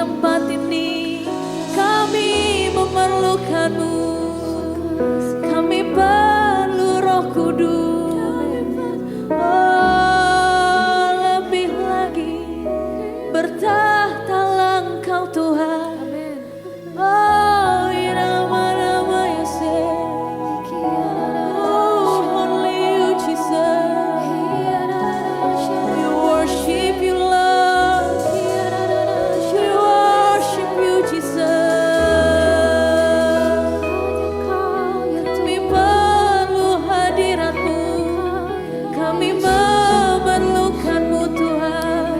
tempat ini. Kami memerlukan-Mu. Kami perlu Roh Kudus. Oh, lebih lagi bertahtalah Engkau Tuhan. Oh, nama-nama Yesus. Oh, only You Jesus. We worship You Lord. We worship You Jesus. Kami perlu hadirat-Mu. Kami memerlukan-Mu Tuhan.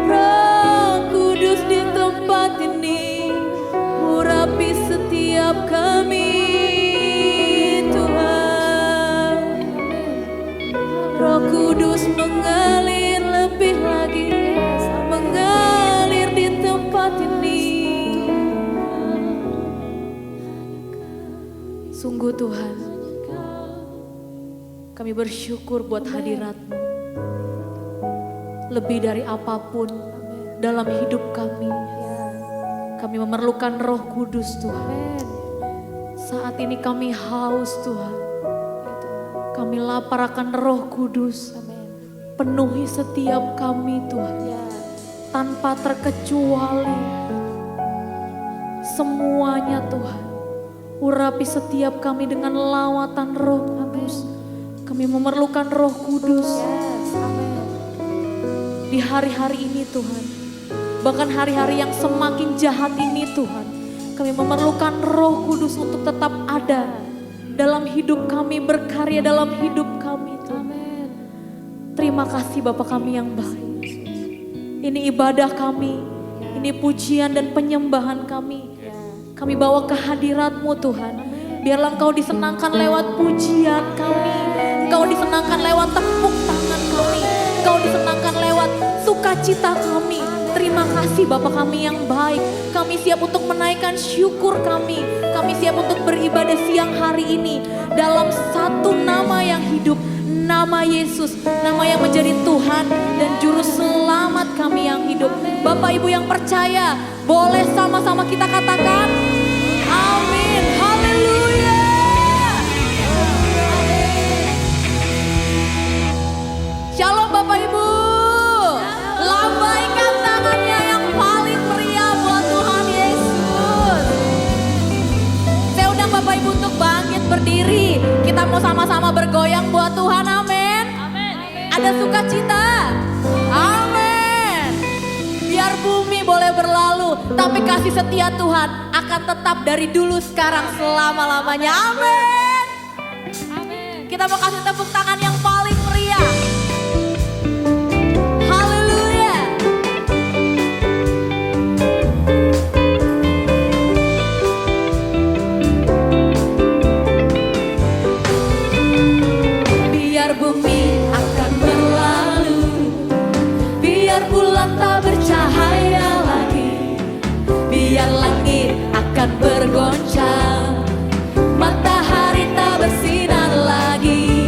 Roh Kudus di tempat ini, urapi setiap kami Tuhan. Roh Kudus mengalir lebih lagi, mengalir di tempat ini. Sungguh Tuhan, kami bersyukur buat hadirat-Mu. Lebih dari apapun dalam hidup kami, kami memerlukan Roh Kudus Tuhan. Saat ini kami haus Tuhan. Kami lapar akan Roh Kudus. Penuhi setiap kami Tuhan. Tanpa terkecuali. Semuanya Tuhan. Urapi setiap kami dengan lawatan Roh Kudus. Kami memerlukan Roh Kudus. Di hari-hari ini Tuhan. Bahkan hari-hari yang semakin jahat ini Tuhan. Kami memerlukan Roh Kudus untuk tetap ada dalam hidup kami, berkarya dalam hidup kami Tuhan. Terima kasih Bapa kami yang baik. Ini ibadah kami, ini pujian dan penyembahan kami. Kami bawa ke hadirat-Mu Tuhan. Biarlah Engkau disenangkan lewat pujian kami. Engkau disenangkan lewat tepuk tangan kami. Engkau disenangkan lewat sukacita kami. Terima kasih Bapa kami yang baik. Kami siap untuk menaikkan syukur kami. Kami siap untuk beribadah siang hari ini dalam satu nama yang hidup, nama Yesus, nama yang menjadi Tuhan dan Juru Selamat kami yang hidup. Bapak Ibu yang percaya, boleh sama-sama kita katakan, amin, haleluya. Shalom Bapak Ibu. Lambaikan tangannya yang paling meriah buat Tuhan Yesus. Saya undang Bapak Ibu untuk bangkit berdiri. Kita mau sama-sama bergoyang buat Tuhan, amin. Ada sukacita, amin. Biar bumi boleh berlalu, tapi kasih setia Tuhan akan tetap dari dulu, sekarang, selama-lamanya, amin. Kita mau kasih tepuk tangan yang paling meriah. Biar langit akan bergoncang, matahari tak bersinar lagi.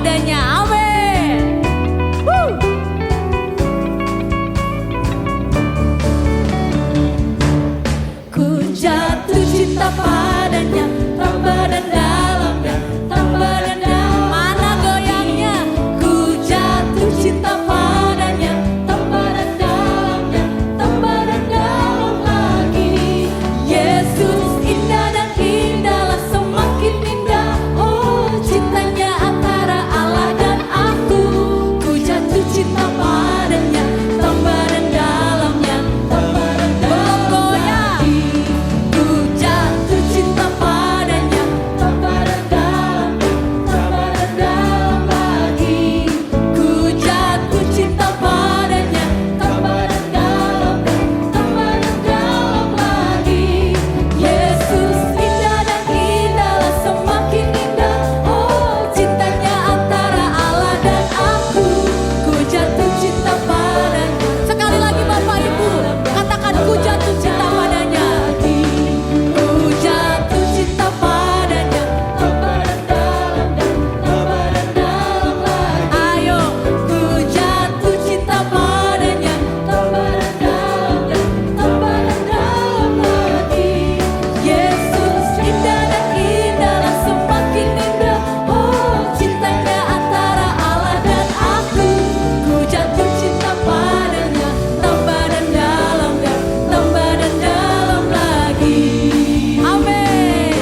padanya. Amin. Ku jatuh cinta padanya, tambah dan dalamnya, tambah dan dalam. Mana goyangnya? Ku jatuh cinta padanya, tambah dan dalamnya, tambah dan dalam lagi. Yesus indah dan indahlah, semakin indah. Oh, cintanya antara Allah dan aku. Ku jatuh cinta padanya, tambah dan dalamnya, tambah dan dalam lagi. Ku jatuh cinta padanya, tambah dan dalamnya, tambah dan dalam lagi. Ku jatuh cinta padanya, tambah dan dalamnya, tambah dan dalam lagi. Yesus indah dan indahlah, semakin indah. Oh, cintanya antara Allah dan aku. Ku jatuh cinta padanya. Sekali lagi Bapak Ibu, katakan ku jatuh cinta padanya. Ku jatuh cinta padanya, tambah dan dalamnya, tambah dan dalam lagi. Ayo, ku jatuh cinta padanya, tambah dan dalamnya, tambah dan dalam lagi. Yesus indah dan indahlah, semakin indah. Oh, cintanya antara Allah dan aku. Ku jatuh cinta padanya, tambah dan dalamnya, tambah dan dalam lagi. Amin.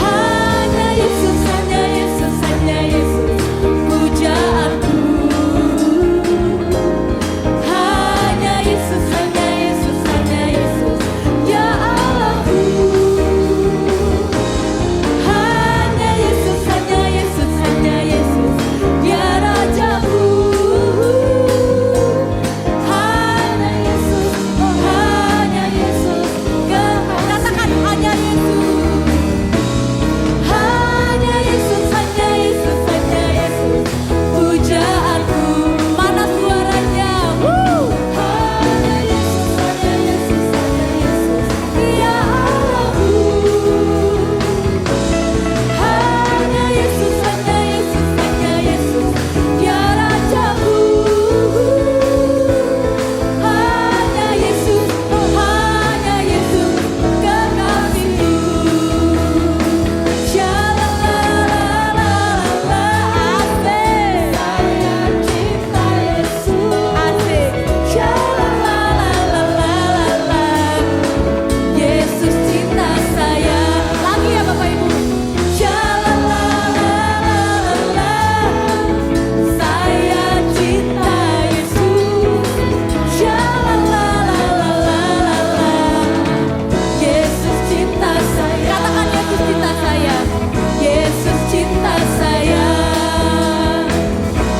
Hanya Yesus, hanya Yesus, hanya Yesus, pujaanku. Hanya Yesus, hanya Yesus, hanya Yesus, ya Allahku. Hanya Yesus, hanya Yesus, hanya Yesus, ya Rajaku. Hanya Yesus, oh hanya Yesus, katakan hanya Yesus. Hanya Yesus, hanya Yesus, hanya Yesus, pujaanku. Mana suaranya? Hanya Yesus, hanya Yesus, hanya Yesus, ya Allahku. Hanya Yesus, hanya Yesus, hanya Yesus, ya Rajaku. Hanya Yesus, oh hanya Yesus, kekasihku. Shalalalalala, asik. Saya cinta Yesus. Asik. Shalalalalala, Yesus cinta saya. Lagi ya Bapak Ibu. Shalalalalala, saya cinta Yesus. Shalalalalala, Yesus cinta saya. Katakan Yesus cinta saya. Yesus cinta saya.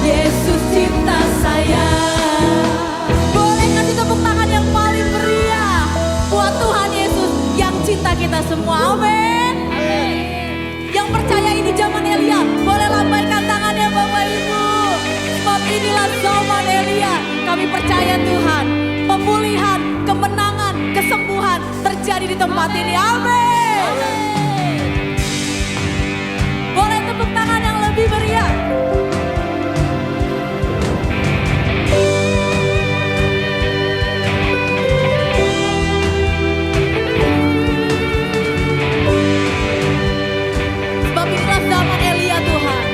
Yesus cinta saya. Boleh kasih tepuk tangan yang paling meriah buat Tuhan Yesus yang cinta kita semua. Amin. Yang percaya ini zaman Elia, boleh lambaikan tangannya Bapak Ibu. Sebab inilah zaman Elia. Kami percaya Tuhan, pemulihan, kemenangan, kesembuhan terjadi di tempat ini. Amin. Boleh tepuk tangan yang lebih meriah. Sebab inilah zaman Elia Tuhan.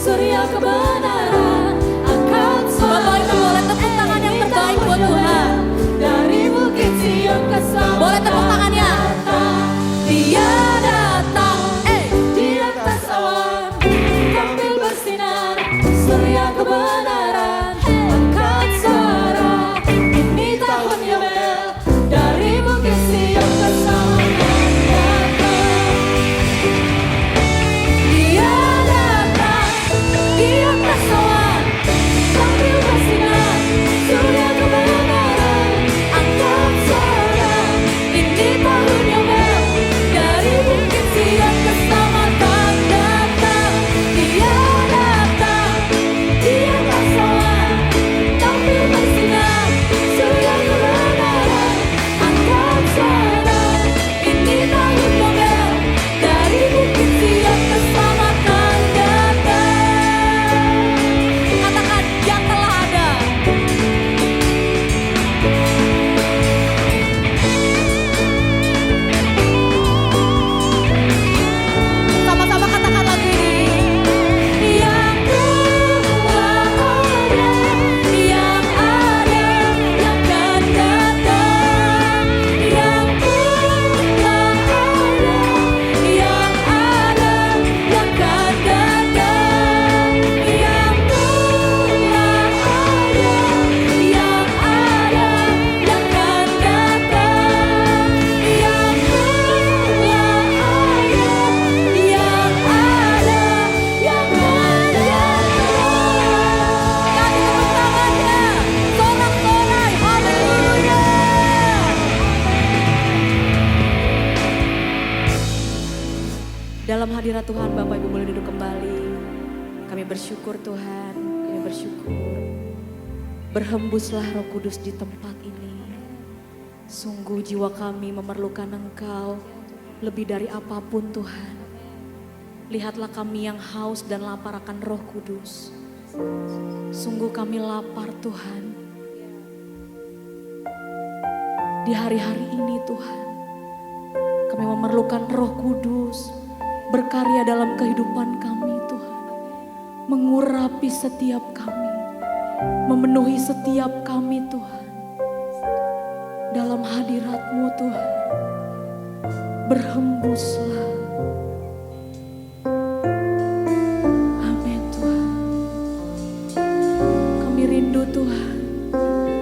surya kebenaran. Angkat suara. Bapak Ibu boleh tepuk tangan yang terbaik buat Tuhan. Dari bukit Sion keselamatan. Boleh tepuk tangannya. Dia datang di atas awan, tampil bersinar surya kebenaran. Angkat suara, ini tahun Yobel. Dari bukit Sion keselamatan datang. Dia datang di atas awan, tampil bersinar surya kebenaran. Angkat suara, ini tahun Yobel. Dari bukit Sion keselamatan datang. Dia datang di atas awan, tampil bersinar surya kebenaran. Angkat suara, ini tahun Yobel. Dari bukit Sion keselamatan datang. Katakan yang telah ada. Sama-sama katakan lagu ini. Yang telah ada, yang ada, yang akan datang. Yang telah ada, yang ada, yang akan datang. Yang telah ada, yang ada, yang akan datang. Yang telah ada, yang ada, yang akan datang. Kami tepuk tangannya. Sorak-sorai. Haleluya. Dalam hadirat Tuhan, Bapak Ibu boleh duduk kembali. Kami bersyukur Tuhan, kami bersyukur. Berhembuslah Roh Kudus di tempat ini. Sungguh jiwa kami memerlukan Engkau lebih dari apapun Tuhan. Lihatlah kami yang haus dan lapar akan Roh Kudus. Sungguh kami lapar Tuhan. Di hari-hari ini Tuhan, kami memerlukan Roh Kudus berkarya dalam kehidupan kami Tuhan. Mengurapi setiap kami, memenuhi setiap kami Tuhan. Dalam hadirat-Mu Tuhan, berhembuslah. Amin Tuhan. Kami rindu Tuhan,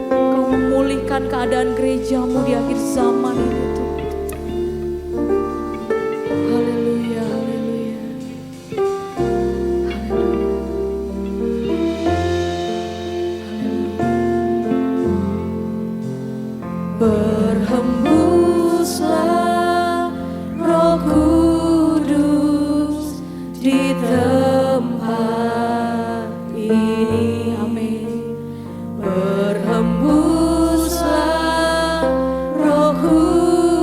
Kau memulihkan keadaan gereja-Mu di akhir zaman ini Tuhan. Haleluya, haleluya. Haleluya. Berhembuslah Roh Kudus di tempat ini. Amin. Berhembuslah Roh Kudus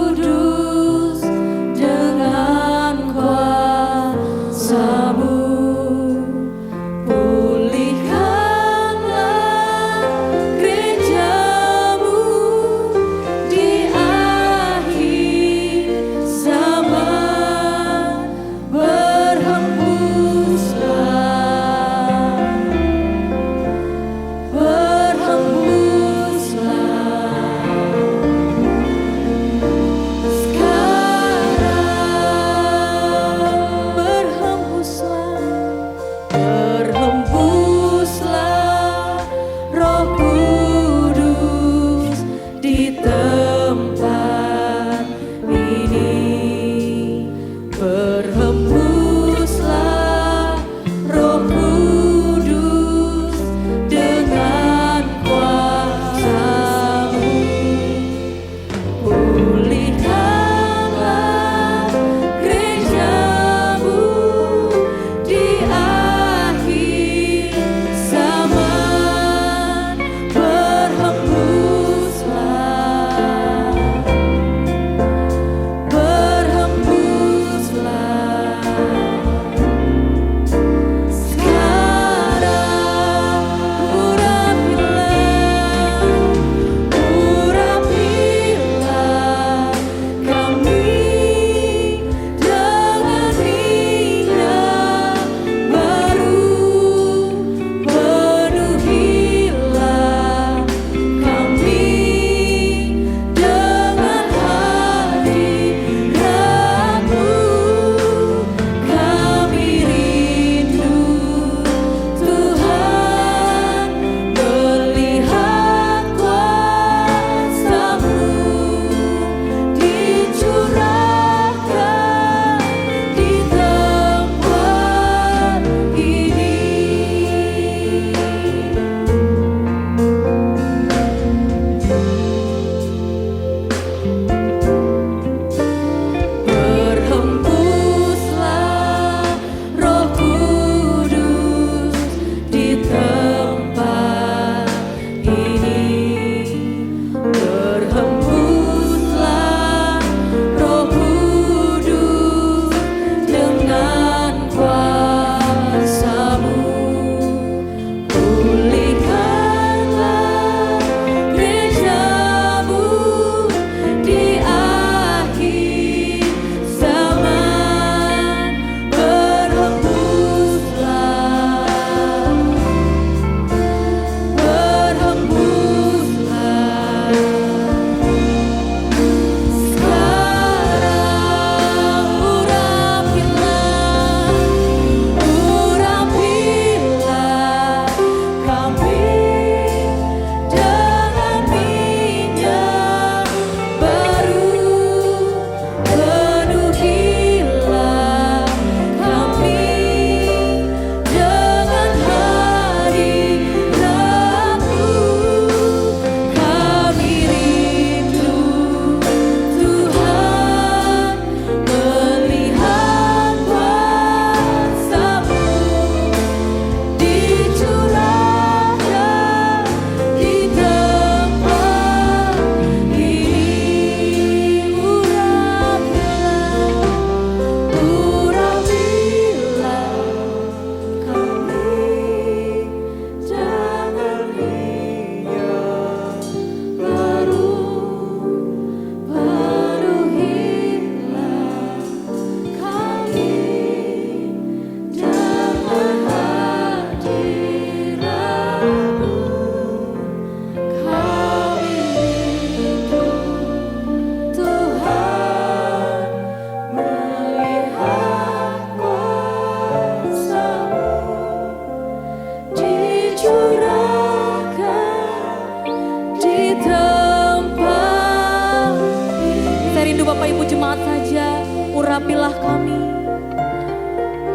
jemaat saja, urapilah kami.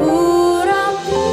Urapi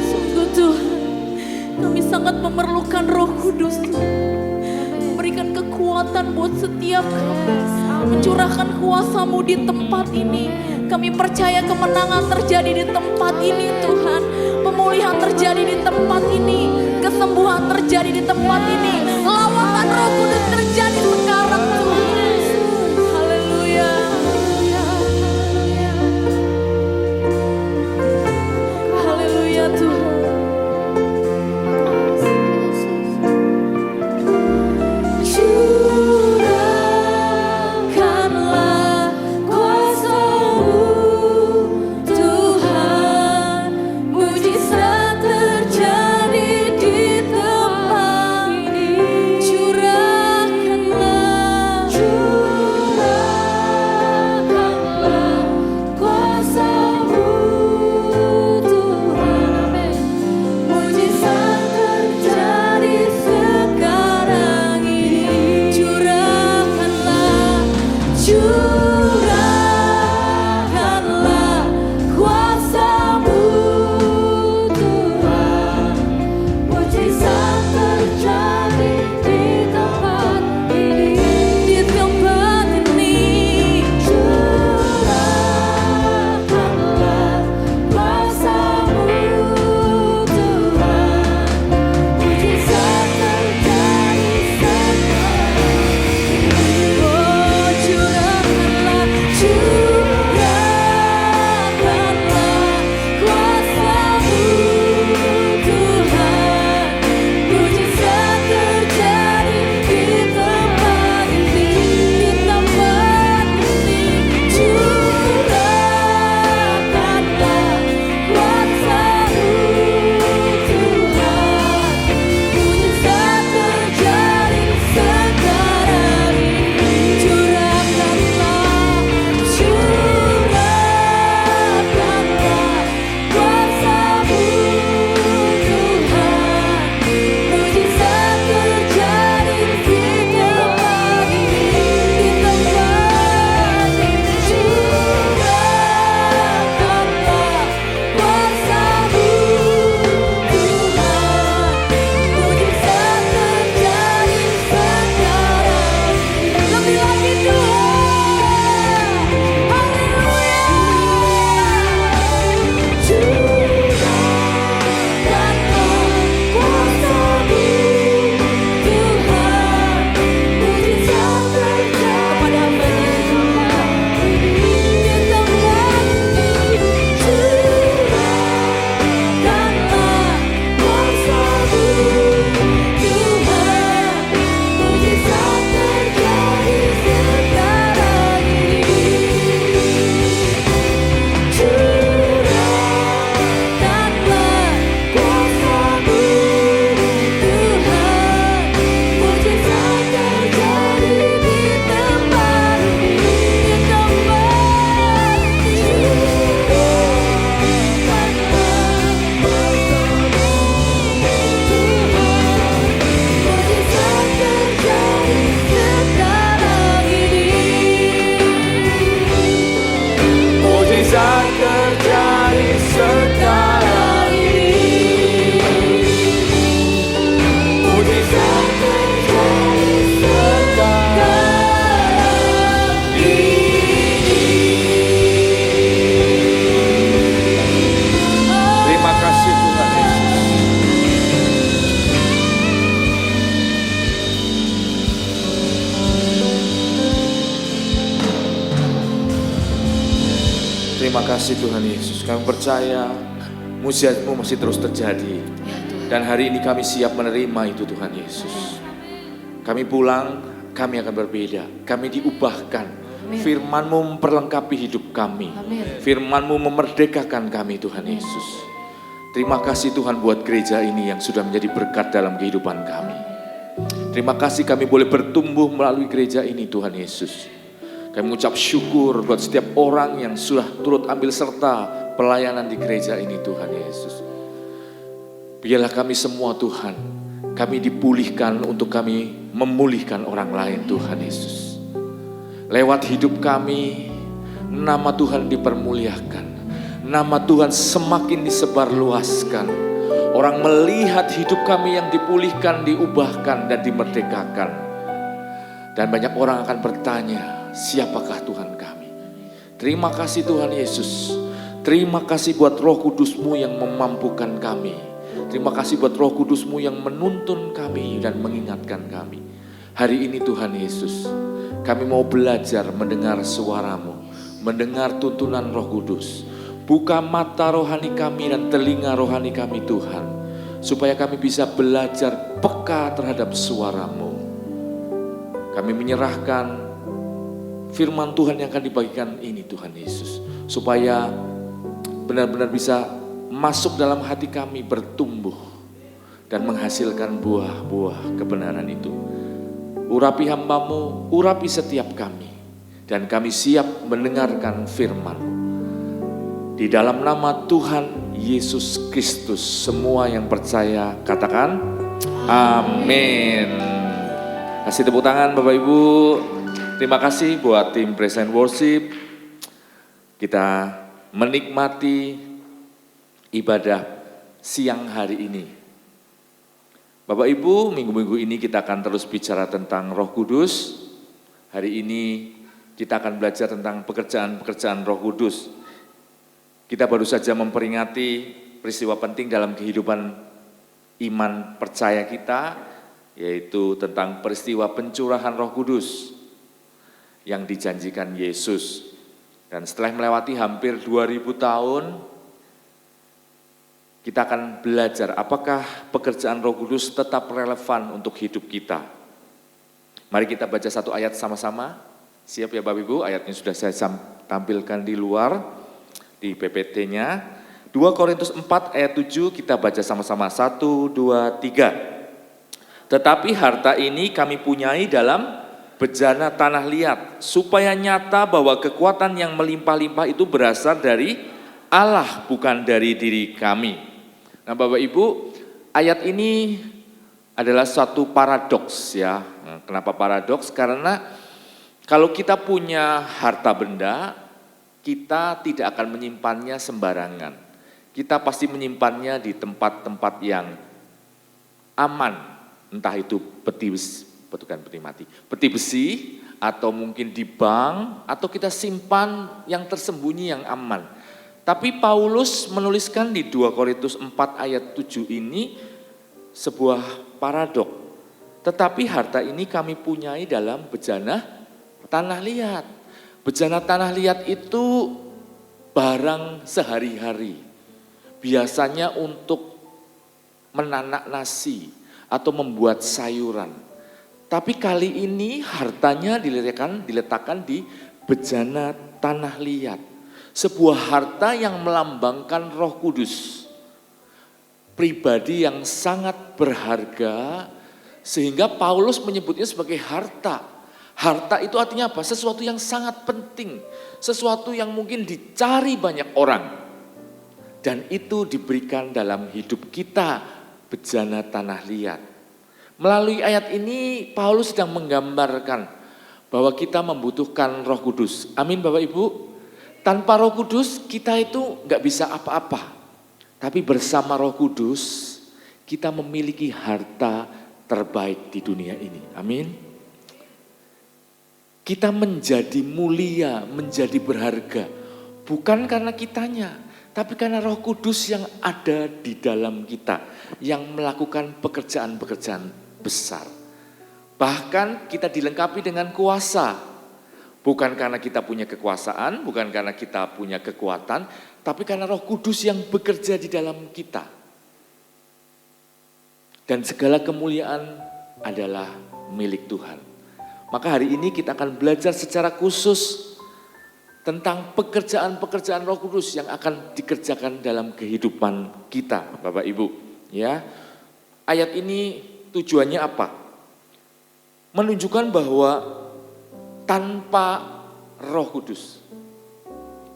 Sungguh Tuhan, kami sangat memerlukan Roh Kudus Tuhan. Berikan kekuatan buat setiap kami. Mencurahkan kuasa-Mu di tempat ini. Kami percaya kemenangan terjadi di tempat ini Tuhan. Pemulihan terjadi di tempat ini. Kesembuhan terjadi di tempat ini. Lawatan Roh Kudus terjadi sekarang Tuhan. Haleluya. Haleluya Tuhan. Curahkanlah kuasa-Mu Tuhan, mujizat terjadi di tempat ini. Curahkanlah kuasa-Mu Tuhan, mujizat terjadi sekarang ini. Curahkanlah kuasa-Mu Tuhan, mujizat terjadi di tempat ini. Di tempat ini. Curahkanlah kuasa-Mu Tuhan, mujizat terjadi sekarang. Oh, curahkanlah kuasa-Mu Tuhan, mujizat terjadi di tempat ini. Di tempat ini. Curahkanlah kuasa-Mu Tuhan, mujizat terjadi sekarang ini. Curahkanlah kuasa-Mu Tuhan, mujizat terjadi di tempat ini. Di tempat ini. Curahkanlah kuasa-Mu Tuhan, mujizat terjadi sekarang. Lebih lagi Tuhan. Haleluya. Curahkanlah kuasa-Mu Tuhan, mujizat terjadi kepada hamba-Nya di tempat ini. Curahkanlah kuasa-Mu Tuhan, mujizat terjadi sekarang ini. Curahkanlah kuasa-Mu Tuhan, mujizat terjadi di tempat ini. Di tempat ini. Curahkanlah kuasa-Mu Tuhan, mujizat terjadi sekarang ini. Mujizat terjadi sekarang ini. Terima kasih Tuhan Yesus. Terima kasih Tuhan Yesus. Kami percaya mujizat-Mu masih terus terjadi. Dan hari ini kami siap menerima itu Tuhan Yesus. Kami pulang, kami akan berbeda. Kami diubahkan. Firman-Mu memperlengkapi hidup kami. Firman-Mu memerdekakan kami Tuhan Yesus. Terima kasih Tuhan buat gereja ini yang sudah menjadi berkat dalam kehidupan kami. Terima kasih kami boleh bertumbuh melalui gereja ini Tuhan Yesus. Kami mengucap syukur buat setiap orang yang sudah turut ambil serta pelayanan di gereja ini Tuhan Yesus. Biarlah kami semua Tuhan, kami dipulihkan untuk kami memulihkan orang lain Tuhan Yesus. Lewat hidup kami, nama Tuhan dipermuliakan. Nama Tuhan semakin disebarluaskan. Orang melihat hidup kami yang dipulihkan, diubahkan dan dimerdekakan. Dan banyak orang akan bertanya, siapakah Tuhan kami? Terima kasih Tuhan Yesus. Terima kasih buat Roh Kudus-Mu yang memampukan kami. Terima kasih buat Roh Kudus-Mu yang menuntun kami dan mengingatkan kami. Hari ini Tuhan Yesus, kami mau belajar mendengar suara-Mu, mendengar tuntunan Roh Kudus. Buka mata rohani kami dan telinga rohani kami Tuhan, supaya kami bisa belajar peka terhadap suara-Mu. Kami menyerahkan firman Tuhan yang akan dibagikan ini Tuhan Yesus. Supaya benar-benar bisa masuk dalam hati kami, bertumbuh dan menghasilkan buah-buah kebenaran itu. Urapi hamba-Mu, urapi setiap kami. Dan kami siap mendengarkan firman-Mu. Di dalam nama Tuhan Yesus Kristus, semua yang percaya katakan amin. Kasih tepuk tangan Bapak Ibu. Terima kasih buat tim Praise and Worship. Kita menikmati ibadah siang hari ini. Bapak Ibu, minggu-minggu ini kita akan terus bicara tentang Roh Kudus. Hari ini kita akan belajar tentang pekerjaan-pekerjaan Roh Kudus. Kita baru saja memperingati peristiwa penting dalam kehidupan iman percaya kita, yaitu tentang peristiwa pencurahan Roh Kudus yang dijanjikan Yesus. Dan setelah melewati hampir 2000 tahun, kita akan belajar apakah pekerjaan Roh Kudus tetap relevan untuk hidup kita. Mari kita baca satu ayat sama-sama. Siap ya Bapak Ibu, ayatnya sudah saya tampilkan di luar, di PPT-nya. 2 Korintus 4 ayat 7 kita baca sama-sama. 1, 2, 3. Tetapi harta ini kami punyai dalam bejana tanah liat, supaya nyata bahwa kekuatan yang melimpah-limpah itu berasal dari Allah, bukan dari diri kami. Nah Bapak Ibu, ayat ini adalah suatu paradoks ya. Nah, kenapa paradoks? Karena kalau kita punya harta benda, kita tidak akan menyimpannya sembarangan. Kita pasti menyimpannya di tempat-tempat yang aman, entah itu peti besi, atau mungkin di bank, atau kita simpan yang tersembunyi yang aman. Tapi Paulus menuliskan di 2 Korintus 4 ayat 7 ini sebuah paradok. Tetapi harta ini kami punyai dalam bejana tanah liat. Bejana tanah liat itu barang sehari-hari. Biasanya untuk menanak nasi atau membuat sayuran. Tapi kali ini hartanya diletakkan di bejana tanah liat. Sebuah harta yang melambangkan Roh Kudus. Pribadi yang sangat berharga sehingga Paulus menyebutnya sebagai harta. Harta itu artinya apa? Sesuatu yang sangat penting. Sesuatu yang mungkin dicari banyak orang. Dan itu diberikan dalam hidup kita, bejana tanah liat. Melalui ayat ini Paulus sedang menggambarkan bahwa kita membutuhkan Roh Kudus. Amin Bapak Ibu. Tanpa Roh Kudus kita itu gak bisa apa-apa. Tapi bersama Roh Kudus kita memiliki harta terbaik di dunia ini. Amin. Kita menjadi mulia, menjadi berharga. Bukan karena kitanya, tapi karena Roh Kudus yang ada di dalam kita. Yang melakukan pekerjaan-pekerjaan besar. Bahkan kita dilengkapi dengan kuasa. Bukan karena kita punya kekuasaan, bukan karena kita punya kekuatan, tapi karena Roh Kudus yang bekerja di dalam kita. Dan segala kemuliaan adalah milik Tuhan. Maka hari ini kita akan belajar secara khusus tentang pekerjaan-pekerjaan Roh Kudus yang akan dikerjakan dalam kehidupan kita, Bapak Ibu. Ya, ayat ini tujuannya apa? Menunjukkan bahwa tanpa Roh Kudus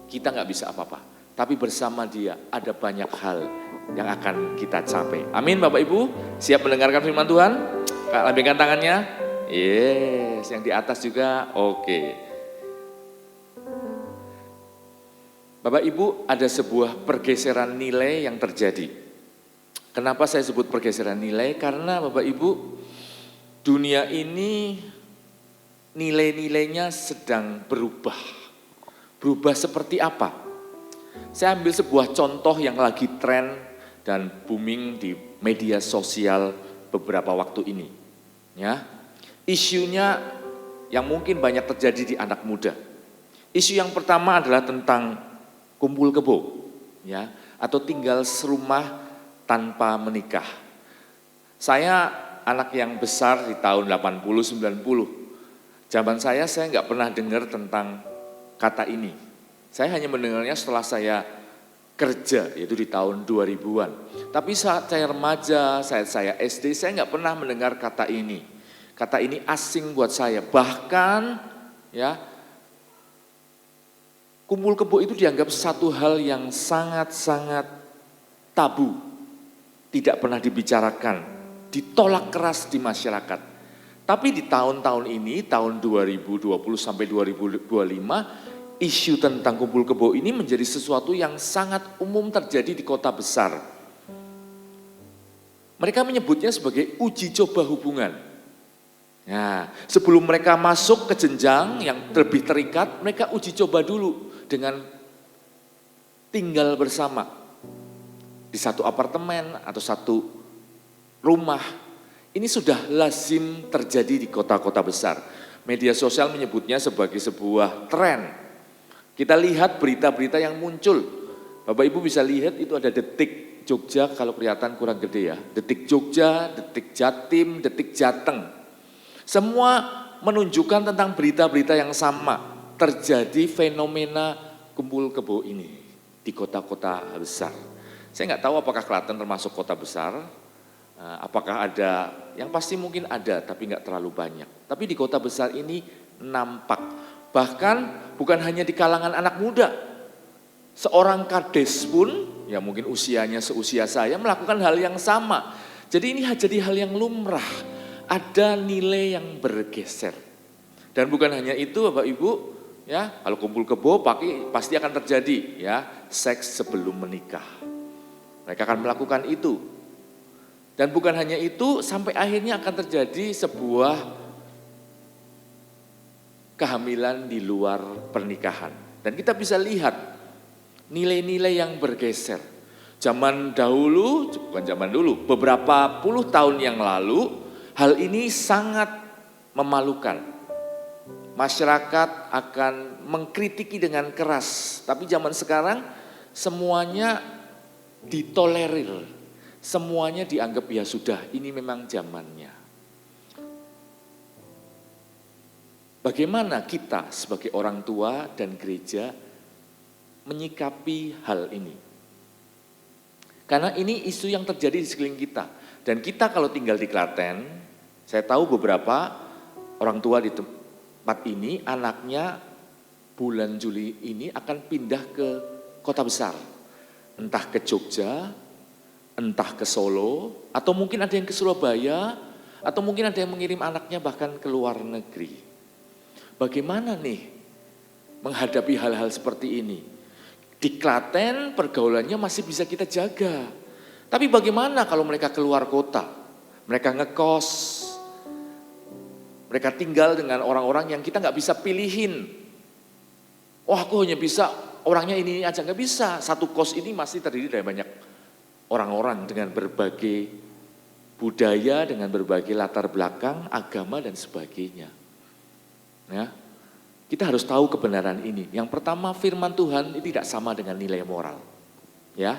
kita nggak bisa apa-apa. Tapi bersama Dia ada banyak hal yang akan kita capai. Amin Bapak Ibu, siap mendengarkan firman Tuhan? Lambaikan tangannya. Yes, yang di atas juga oke. Bapak Ibu, ada sebuah pergeseran nilai yang terjadi. Kenapa saya sebut pergeseran nilai? Karena Bapak Ibu, dunia ini nilai-nilainya sedang berubah. Berubah seperti apa? Saya ambil sebuah contoh yang lagi tren dan booming di media sosial beberapa waktu ini. Ya, isunya yang mungkin banyak terjadi di anak muda. Isu yang pertama adalah tentang kumpul kebo, ya, atau tinggal serumah tanpa menikah. Saya anak yang besar di tahun 80-90. Zaman saya nggak pernah dengar tentang kata ini. Saya hanya mendengarnya setelah saya kerja, yaitu di tahun 2000-an. Tapi saat saya remaja, saat saya SD, saya nggak pernah mendengar kata ini. Kata ini asing buat saya. Bahkan, ya, kumpul kebo itu dianggap satu hal yang sangat-sangat tabu. Tidak pernah dibicarakan, ditolak keras di masyarakat. Tapi di tahun-tahun ini, tahun 2020 sampai 2025, isu tentang kumpul kebo ini menjadi sesuatu yang sangat umum terjadi di kota besar. Mereka menyebutnya sebagai uji coba hubungan. Nah, sebelum mereka masuk ke jenjang yang lebih terikat, mereka uji coba dulu dengan tinggal bersama di satu apartemen atau satu rumah. Ini sudah lazim terjadi di kota-kota besar. Media sosial menyebutnya sebagai sebuah tren. Kita lihat berita-berita yang muncul. Bapak Ibu bisa lihat itu ada Detik Jogja, kalau kelihatan kurang gede ya. Detik Jogja, Detik Jatim, Detik Jateng. Semua menunjukkan tentang berita-berita yang sama. Terjadi fenomena kumpul kebo ini di kota-kota besar. Saya nggak tahu apakah Klaten termasuk kota besar. Apakah ada, yang pasti mungkin ada tapi nggak terlalu banyak. Tapi di kota besar ini nampak. Bahkan bukan hanya di kalangan anak muda. Seorang kades pun, ya mungkin usianya seusia saya, melakukan hal yang sama. Jadi ini jadi hal yang lumrah. Ada nilai yang bergeser. Dan bukan hanya itu Bapak Ibu, ya kalau kumpul kebo pasti akan terjadi ya seks sebelum menikah. Mereka akan melakukan itu. Dan bukan hanya itu, sampai akhirnya akan terjadi sebuah kehamilan di luar pernikahan. Dan kita bisa lihat nilai-nilai yang bergeser. Zaman dahulu, bukan zaman dulu, beberapa puluh tahun yang lalu, hal ini sangat memalukan. Masyarakat akan mengkritiki dengan keras. Tapi zaman sekarang semuanya ditolerir. Semuanya dianggap ya sudah, ini memang zamannya. Bagaimana kita sebagai orang tua dan gereja menyikapi hal ini? Karena ini isu yang terjadi di sekeliling kita. Dan kita kalau tinggal di Klaten, saya tahu beberapa orang tua di tempat ini, anaknya bulan Juli ini akan pindah ke kota besar. Entah ke Jogja, entah ke Solo, atau mungkin ada yang ke Surabaya, atau mungkin ada yang mengirim anaknya bahkan ke luar negeri. Bagaimana nih menghadapi hal-hal seperti ini? Di Klaten pergaulannya masih bisa kita jaga. Tapi bagaimana kalau mereka keluar kota? Mereka ngekos, mereka tinggal dengan orang-orang yang kita nggak bisa pilihin. Oh aku hanya bisa orangnya ini aja, nggak bisa. Satu kos ini masih terdiri dari banyak orang-orang dengan berbagai budaya, dengan berbagai latar belakang, agama dan sebagainya. Ya. Kita harus tahu kebenaran ini. Yang pertama, firman Tuhan itu tidak sama dengan nilai moral. Ya.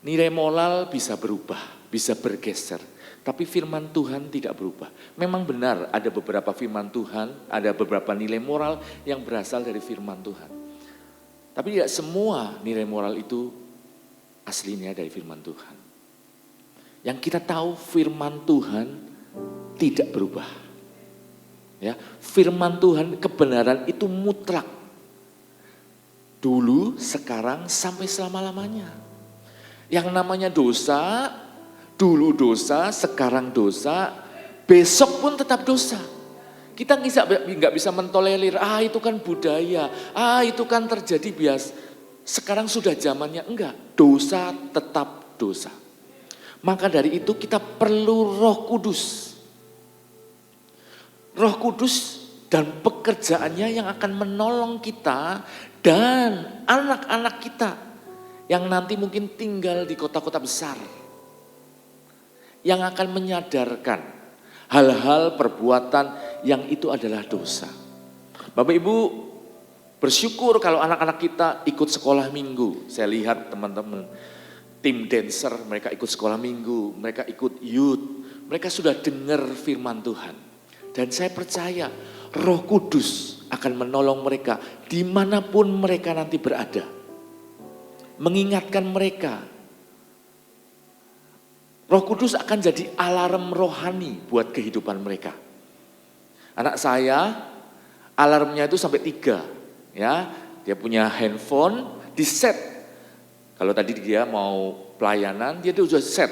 Nilai moral bisa berubah, bisa bergeser. Tapi firman Tuhan tidak berubah. Memang benar ada beberapa firman Tuhan, ada beberapa nilai moral yang berasal dari firman Tuhan. Tapi tidak semua nilai moral itu aslinya dari firman Tuhan. Yang kita tahu firman Tuhan tidak berubah. Ya, firman Tuhan kebenaran itu mutlak. Dulu, sekarang, sampai selama-lamanya. Yang namanya dosa, dulu dosa, sekarang dosa, besok pun tetap dosa. Kita nggak bisa mentolerir, itu kan budaya, itu kan terjadi biasa. Sekarang sudah zamannya, enggak. Dosa tetap dosa. Maka dari itu kita perlu Roh Kudus. Roh Kudus dan pekerjaannya yang akan menolong kita dan anak-anak kita yang nanti mungkin tinggal di kota-kota besar. Yang akan menyadarkan hal-hal perbuatan yang itu adalah dosa. Bapak Ibu bersyukur kalau anak-anak kita ikut sekolah minggu. Saya lihat teman-teman tim dancer mereka ikut sekolah minggu, mereka ikut youth. Mereka sudah dengar firman Tuhan. Dan saya percaya Roh Kudus akan menolong mereka dimanapun mereka nanti berada. Mengingatkan mereka. Roh Kudus akan jadi alarm rohani buat kehidupan mereka. Anak saya alarmnya itu sampai 3. Ya, dia punya handphone di set. Kalau tadi dia mau pelayanan, dia sudah set.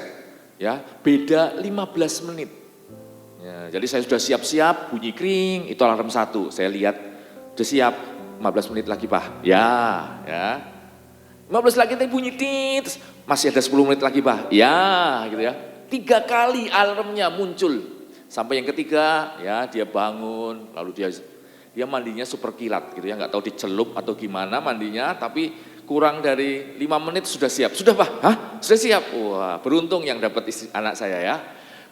Ya, beda 15 menit. Ya, jadi saya sudah siap-siap, bunyi kring, itu alarm 1. Saya lihat, sudah siap, 15 menit lagi Pak. Ya. 15 lagi nanti bunyi tit, masih ada 10 menit lagi Pak. Ya, gitu ya. 3 kali alarmnya muncul. Sampai yang ketiga, ya dia bangun, lalu dia mandinya super kilat gitu ya, nggak tahu dicelup atau gimana mandinya, tapi kurang dari 5 menit sudah siap. Sudah Pak? Hah? Sudah siap? Wah, beruntung yang dapat anak saya ya.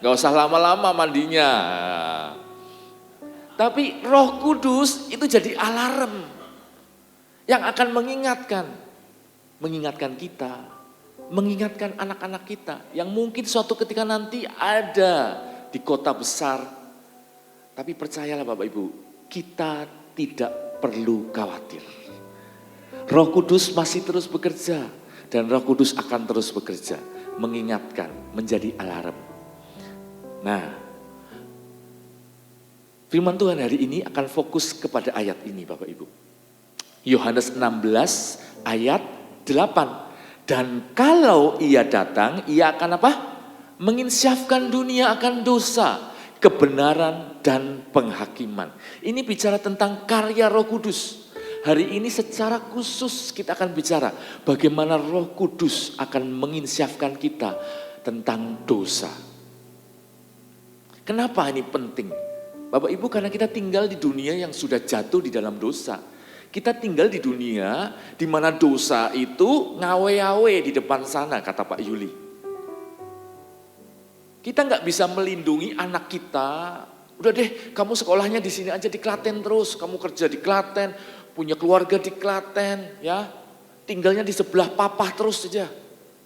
Nggak usah lama-lama mandinya. Tapi Roh Kudus itu jadi alarm yang akan mengingatkan kita, mengingatkan anak-anak kita yang mungkin suatu ketika nanti ada di kota besar. Tapi percayalah Bapak Ibu, kita tidak perlu khawatir. Roh Kudus masih terus bekerja dan Roh Kudus akan terus bekerja, mengingatkan, menjadi alarm. Nah, firman Tuhan hari ini akan fokus kepada ayat ini Bapak Ibu. Yohanes 16 ayat 8. Dan kalau ia datang, ia akan apa? Menginsyafkan dunia akan dosa, kebenaran dan penghakiman. Ini bicara tentang karya Roh Kudus. Hari ini secara khusus kita akan bicara bagaimana Roh Kudus akan menginsyafkan kita tentang dosa. Kenapa ini penting? Bapak Ibu, karena kita tinggal di dunia yang sudah jatuh di dalam dosa. Kita tinggal di dunia di mana dosa itu ngawe-awe di depan sana, kata Pak Yuli. Kita nggak bisa melindungi anak kita. Udah deh, kamu sekolahnya di sini aja di Klaten terus, kamu kerja di Klaten, punya keluarga di Klaten, ya, tinggalnya di sebelah papa terus saja.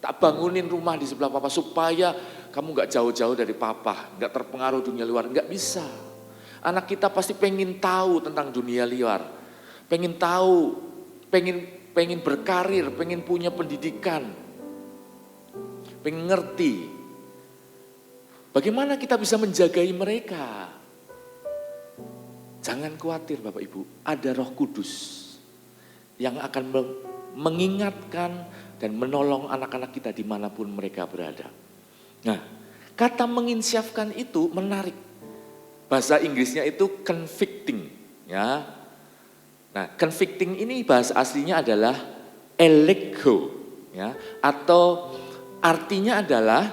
Tak bangunin rumah di sebelah papa supaya kamu gak jauh-jauh dari papa, gak terpengaruh dunia luar, gak bisa. Anak kita pasti pengen tahu tentang dunia luar, pengen tahu, pengen berkarir, pengen punya pendidikan, pengen ngerti. Bagaimana kita bisa menjagai mereka? Jangan khawatir Bapak Ibu, ada Roh Kudus yang akan mengingatkan dan menolong anak-anak kita dimanapun mereka berada. Nah, kata menginsyafkan itu menarik. Bahasa Inggrisnya itu convicting, ya. Nah, convicting ini bahasa aslinya adalah elego, ya, atau artinya adalah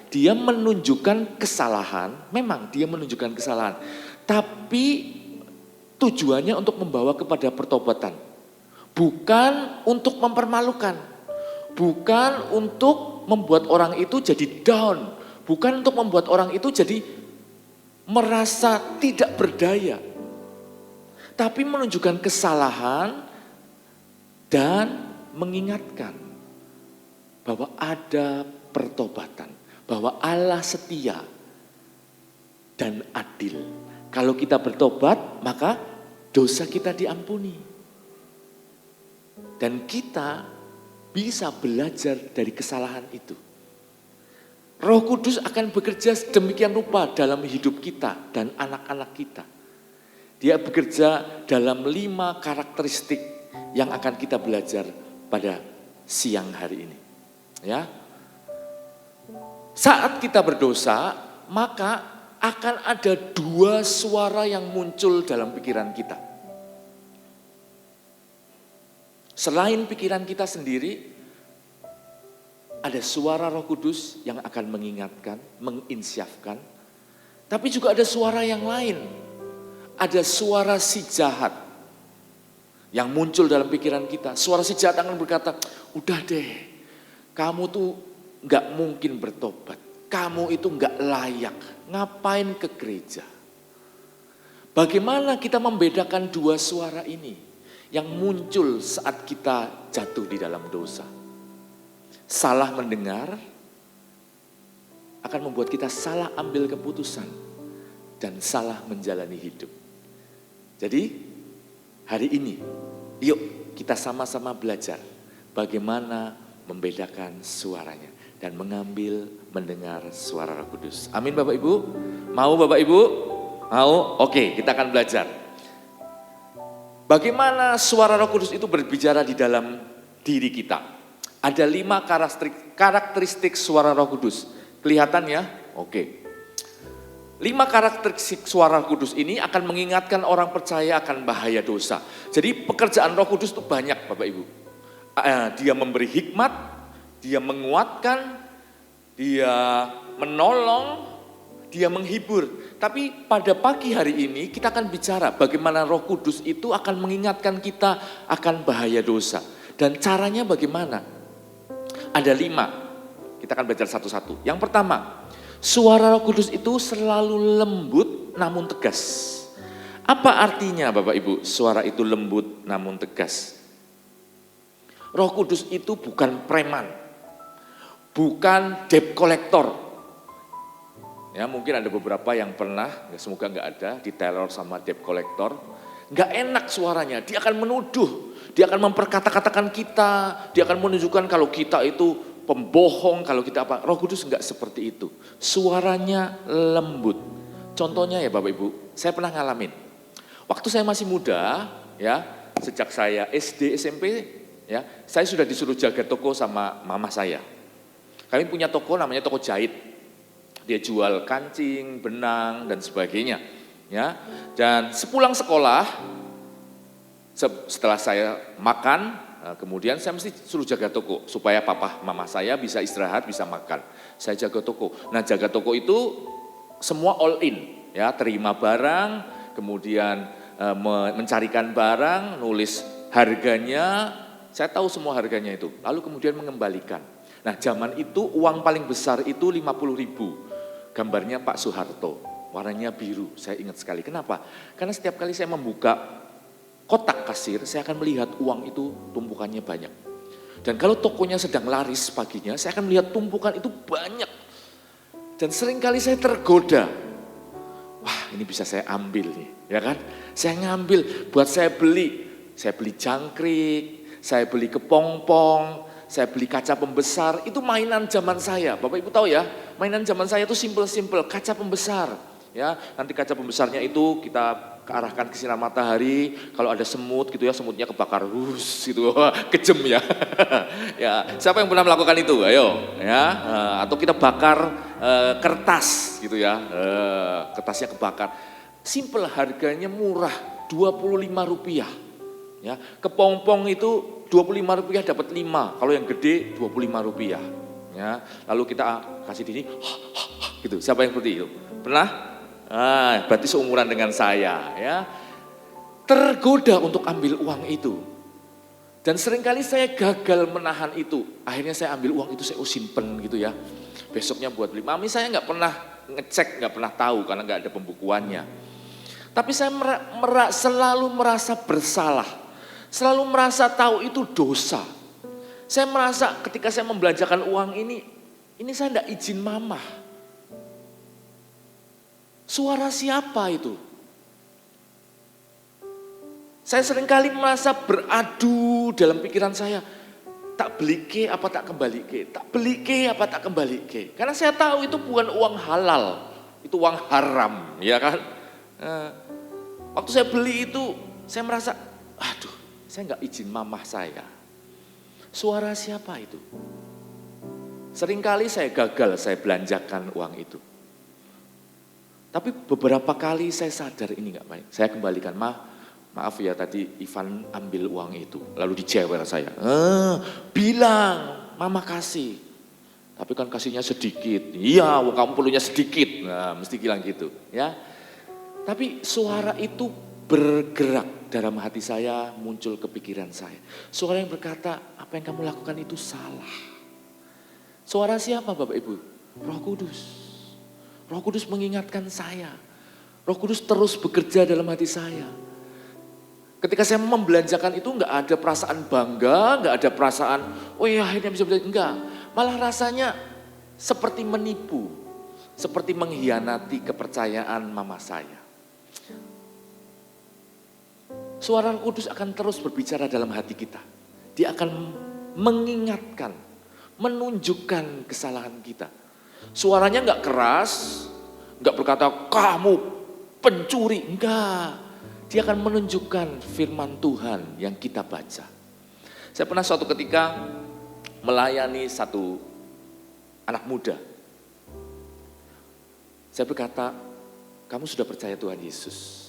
dia menunjukkan kesalahan. Memang dia menunjukkan kesalahan, tapi tujuannya untuk membawa kepada pertobatan, bukan untuk mempermalukan, bukan untuk membuat orang itu jadi down, bukan untuk membuat orang itu jadi merasa tidak berdaya. tapi menunjukkan kesalahan dan mengingatkan bahwa ada pertobatan, bahwa Allah setia dan adil. Kalau kita bertobat, maka dosa kita diampuni. Dan kita bisa belajar dari kesalahan itu. Roh Kudus akan bekerja sedemikian rupa dalam hidup kita dan anak-anak kita. Dia bekerja dalam 5 karakteristik yang akan kita belajar pada siang hari ini. Ya. Saat kita berdosa, maka akan ada 2 suara yang muncul dalam pikiran kita. Selain pikiran kita sendiri, ada suara Roh Kudus yang akan mengingatkan, menginsyafkan. Tapi juga ada suara yang lain. Ada suara si jahat yang muncul dalam pikiran kita. Suara si jahat akan berkata, udah deh, kamu tuh gak mungkin bertobat. Kamu itu gak layak, ngapain ke gereja. Bagaimana kita membedakan 2 suara ini yang muncul saat kita jatuh di dalam dosa? Salah mendengar akan membuat kita salah ambil keputusan dan salah menjalani hidup. Jadi hari ini, yuk kita sama-sama belajar bagaimana membedakan suaranya dan mendengar suara Roh Kudus. Amin Bapak Ibu? Mau Bapak Ibu? Mau? Oke, kita akan belajar. Bagaimana suara Roh Kudus itu berbicara di dalam diri kita? Ada 5 karakteristik suara Roh Kudus. Kelihatan ya? Oke. 5 karakteristik suara Roh Kudus ini akan mengingatkan orang percaya akan bahaya dosa. Jadi pekerjaan Roh Kudus itu banyak Bapak Ibu. Dia memberi hikmat, dia menguatkan, dia menolong, dia menghibur. Tapi pada pagi hari ini kita akan bicara bagaimana Roh Kudus itu akan mengingatkan kita akan bahaya dosa. Dan caranya bagaimana? Ada 5, kita akan belajar satu-satu. Yang pertama, suara Roh Kudus itu selalu lembut namun tegas. Apa artinya Bapak Ibu suara itu lembut namun tegas? Roh Kudus itu bukan preman, bukan debt collector. Ya mungkin ada beberapa yang pernah, semoga nggak ada, diteror sama debt collector. Nggak enak suaranya, dia akan menuduh, dia akan memperkata-katakan kita, dia akan menunjukkan kalau kita itu pembohong, kalau kita apa. Roh Kudus nggak seperti itu, suaranya lembut. Contohnya ya Bapak Ibu, saya pernah ngalamin. Waktu saya masih muda, ya sejak saya SD, SMP, ya saya sudah disuruh jaga toko sama mama saya. Kami punya toko namanya toko jahit. Dia jual kancing, benang dan sebagainya. Ya, dan sepulang sekolah, setelah saya makan, kemudian saya mesti suruh jaga toko supaya papa mama saya bisa istirahat, bisa makan. Saya jaga toko. Nah, jaga toko itu semua all in, ya, terima barang, kemudian mencarikan barang, nulis harganya, saya tahu semua harganya itu. Lalu kemudian mengembalikan. Nah, zaman itu uang paling besar itu 50.000. Gambarnya Pak Soeharto. Warnanya biru, saya ingat sekali. Kenapa? Karena setiap kali saya membuka kotak kasir, saya akan melihat uang itu tumpukannya banyak. Dan kalau tokonya sedang laris paginya, saya akan melihat tumpukan itu banyak. Dan seringkali saya tergoda. Wah, ini bisa saya ambil nih, ya kan? Saya ngambil, buat saya beli. Saya beli jangkrik, saya beli kepompong, saya beli kaca pembesar. Itu mainan zaman saya. Bapak Ibu tahu ya, mainan zaman saya itu simple-simple, kaca pembesar. Ya, nanti kaca pembesarnya itu kita arahkan ke sinar matahari, kalau ada semut gitu ya, semutnya kebakar gitu, kejem ya. Ya, siapa yang pernah melakukan itu? Ayo, ya. Atau kita bakar kertas gitu ya, kertasnya kebakar. Simple, harganya murah, Rp25. Ya, kepompong itu Rp25 dapat 5, kalau yang gede Rp25. Ya, lalu kita kasih di sini, gitu. Siapa yang seperti itu? Pernah? Berarti seumuran dengan saya, ya. Tergoda untuk ambil uang itu. Dan seringkali saya gagal menahan itu. Akhirnya saya ambil uang itu, saya simpen gitu ya. Besoknya buat beli. Mami saya nggak pernah ngecek, nggak pernah tahu karena nggak ada pembukuannya. Tapi saya selalu merasa bersalah. Selalu merasa tahu itu dosa. Saya merasa ketika saya membelanjakan uang ini saya tidak izin mama. Suara siapa itu? Saya seringkali merasa beradu dalam pikiran saya. Tak beli ke apa tak kembali ke? Tak beli ke apa tak kembali ke? Karena saya tahu itu bukan uang halal. Itu uang haram, ya kan? Waktu saya beli itu, saya merasa, aduh, saya nggak izin mamah saya. Suara siapa itu? Seringkali saya gagal, saya belanjakan uang itu. Tapi beberapa kali saya sadar ini nggak baik. Saya kembalikan, maaf ya tadi Ivan ambil uang itu. Lalu dijewer saya. Bilang, mama kasih. Tapi kan kasihnya sedikit. Iya, kamu perlunya sedikit. Nah, mesti bilang gitu, ya. Tapi suara itu bergerak dalam hati saya, muncul ke pikiran saya. Suara yang berkata, apa yang kamu lakukan itu salah. Suara siapa Bapak Ibu? Roh Kudus. Roh Kudus mengingatkan saya. Roh Kudus terus bekerja dalam hati saya. Ketika saya membelanjakan itu enggak ada perasaan bangga, enggak ada perasaan, oh ya akhirnya bisa belanja. Enggak, malah rasanya seperti menipu. Seperti mengkhianati kepercayaan mama saya. Suara Roh Kudus akan terus berbicara dalam hati kita. Dia akan mengingatkan, menunjukkan kesalahan kita. Suaranya enggak keras, enggak berkata kamu pencuri, enggak. Dia akan menunjukkan firman Tuhan yang kita baca. Saya pernah suatu ketika melayani satu anak muda. Saya berkata, kamu sudah percaya Tuhan Yesus.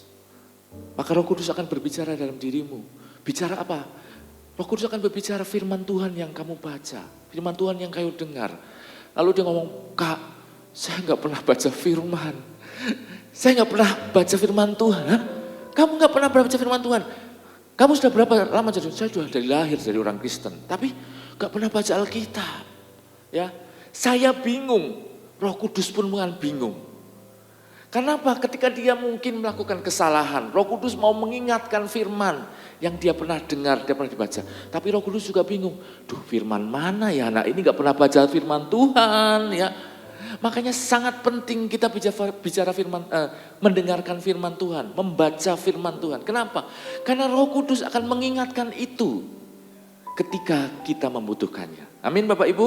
Maka Roh Kudus akan berbicara dalam dirimu. Bicara apa? Roh Kudus akan berbicara firman Tuhan yang kamu baca. Firman Tuhan yang kamu dengar. Lalu dia ngomong, Kak, saya gak pernah baca firman. Saya gak pernah baca firman Tuhan. Hah? Kamu gak pernah baca firman Tuhan? Kamu sudah berapa lama jadi? Saya sudah dari lahir dari orang Kristen. Tapi gak pernah baca Alkitab. Ya, saya bingung. Roh Kudus pun bingung. Kenapa? Ketika dia mungkin melakukan kesalahan, Roh Kudus mau mengingatkan firman yang dia pernah dengar, dia pernah dibaca. Tapi Roh Kudus juga bingung, duh firman mana ya anak ini gak pernah baca firman Tuhan ya. Makanya sangat penting kita bicara firman, mendengarkan firman Tuhan, membaca firman Tuhan. Kenapa? Karena Roh Kudus akan mengingatkan itu ketika kita membutuhkannya. Amin Bapak Ibu.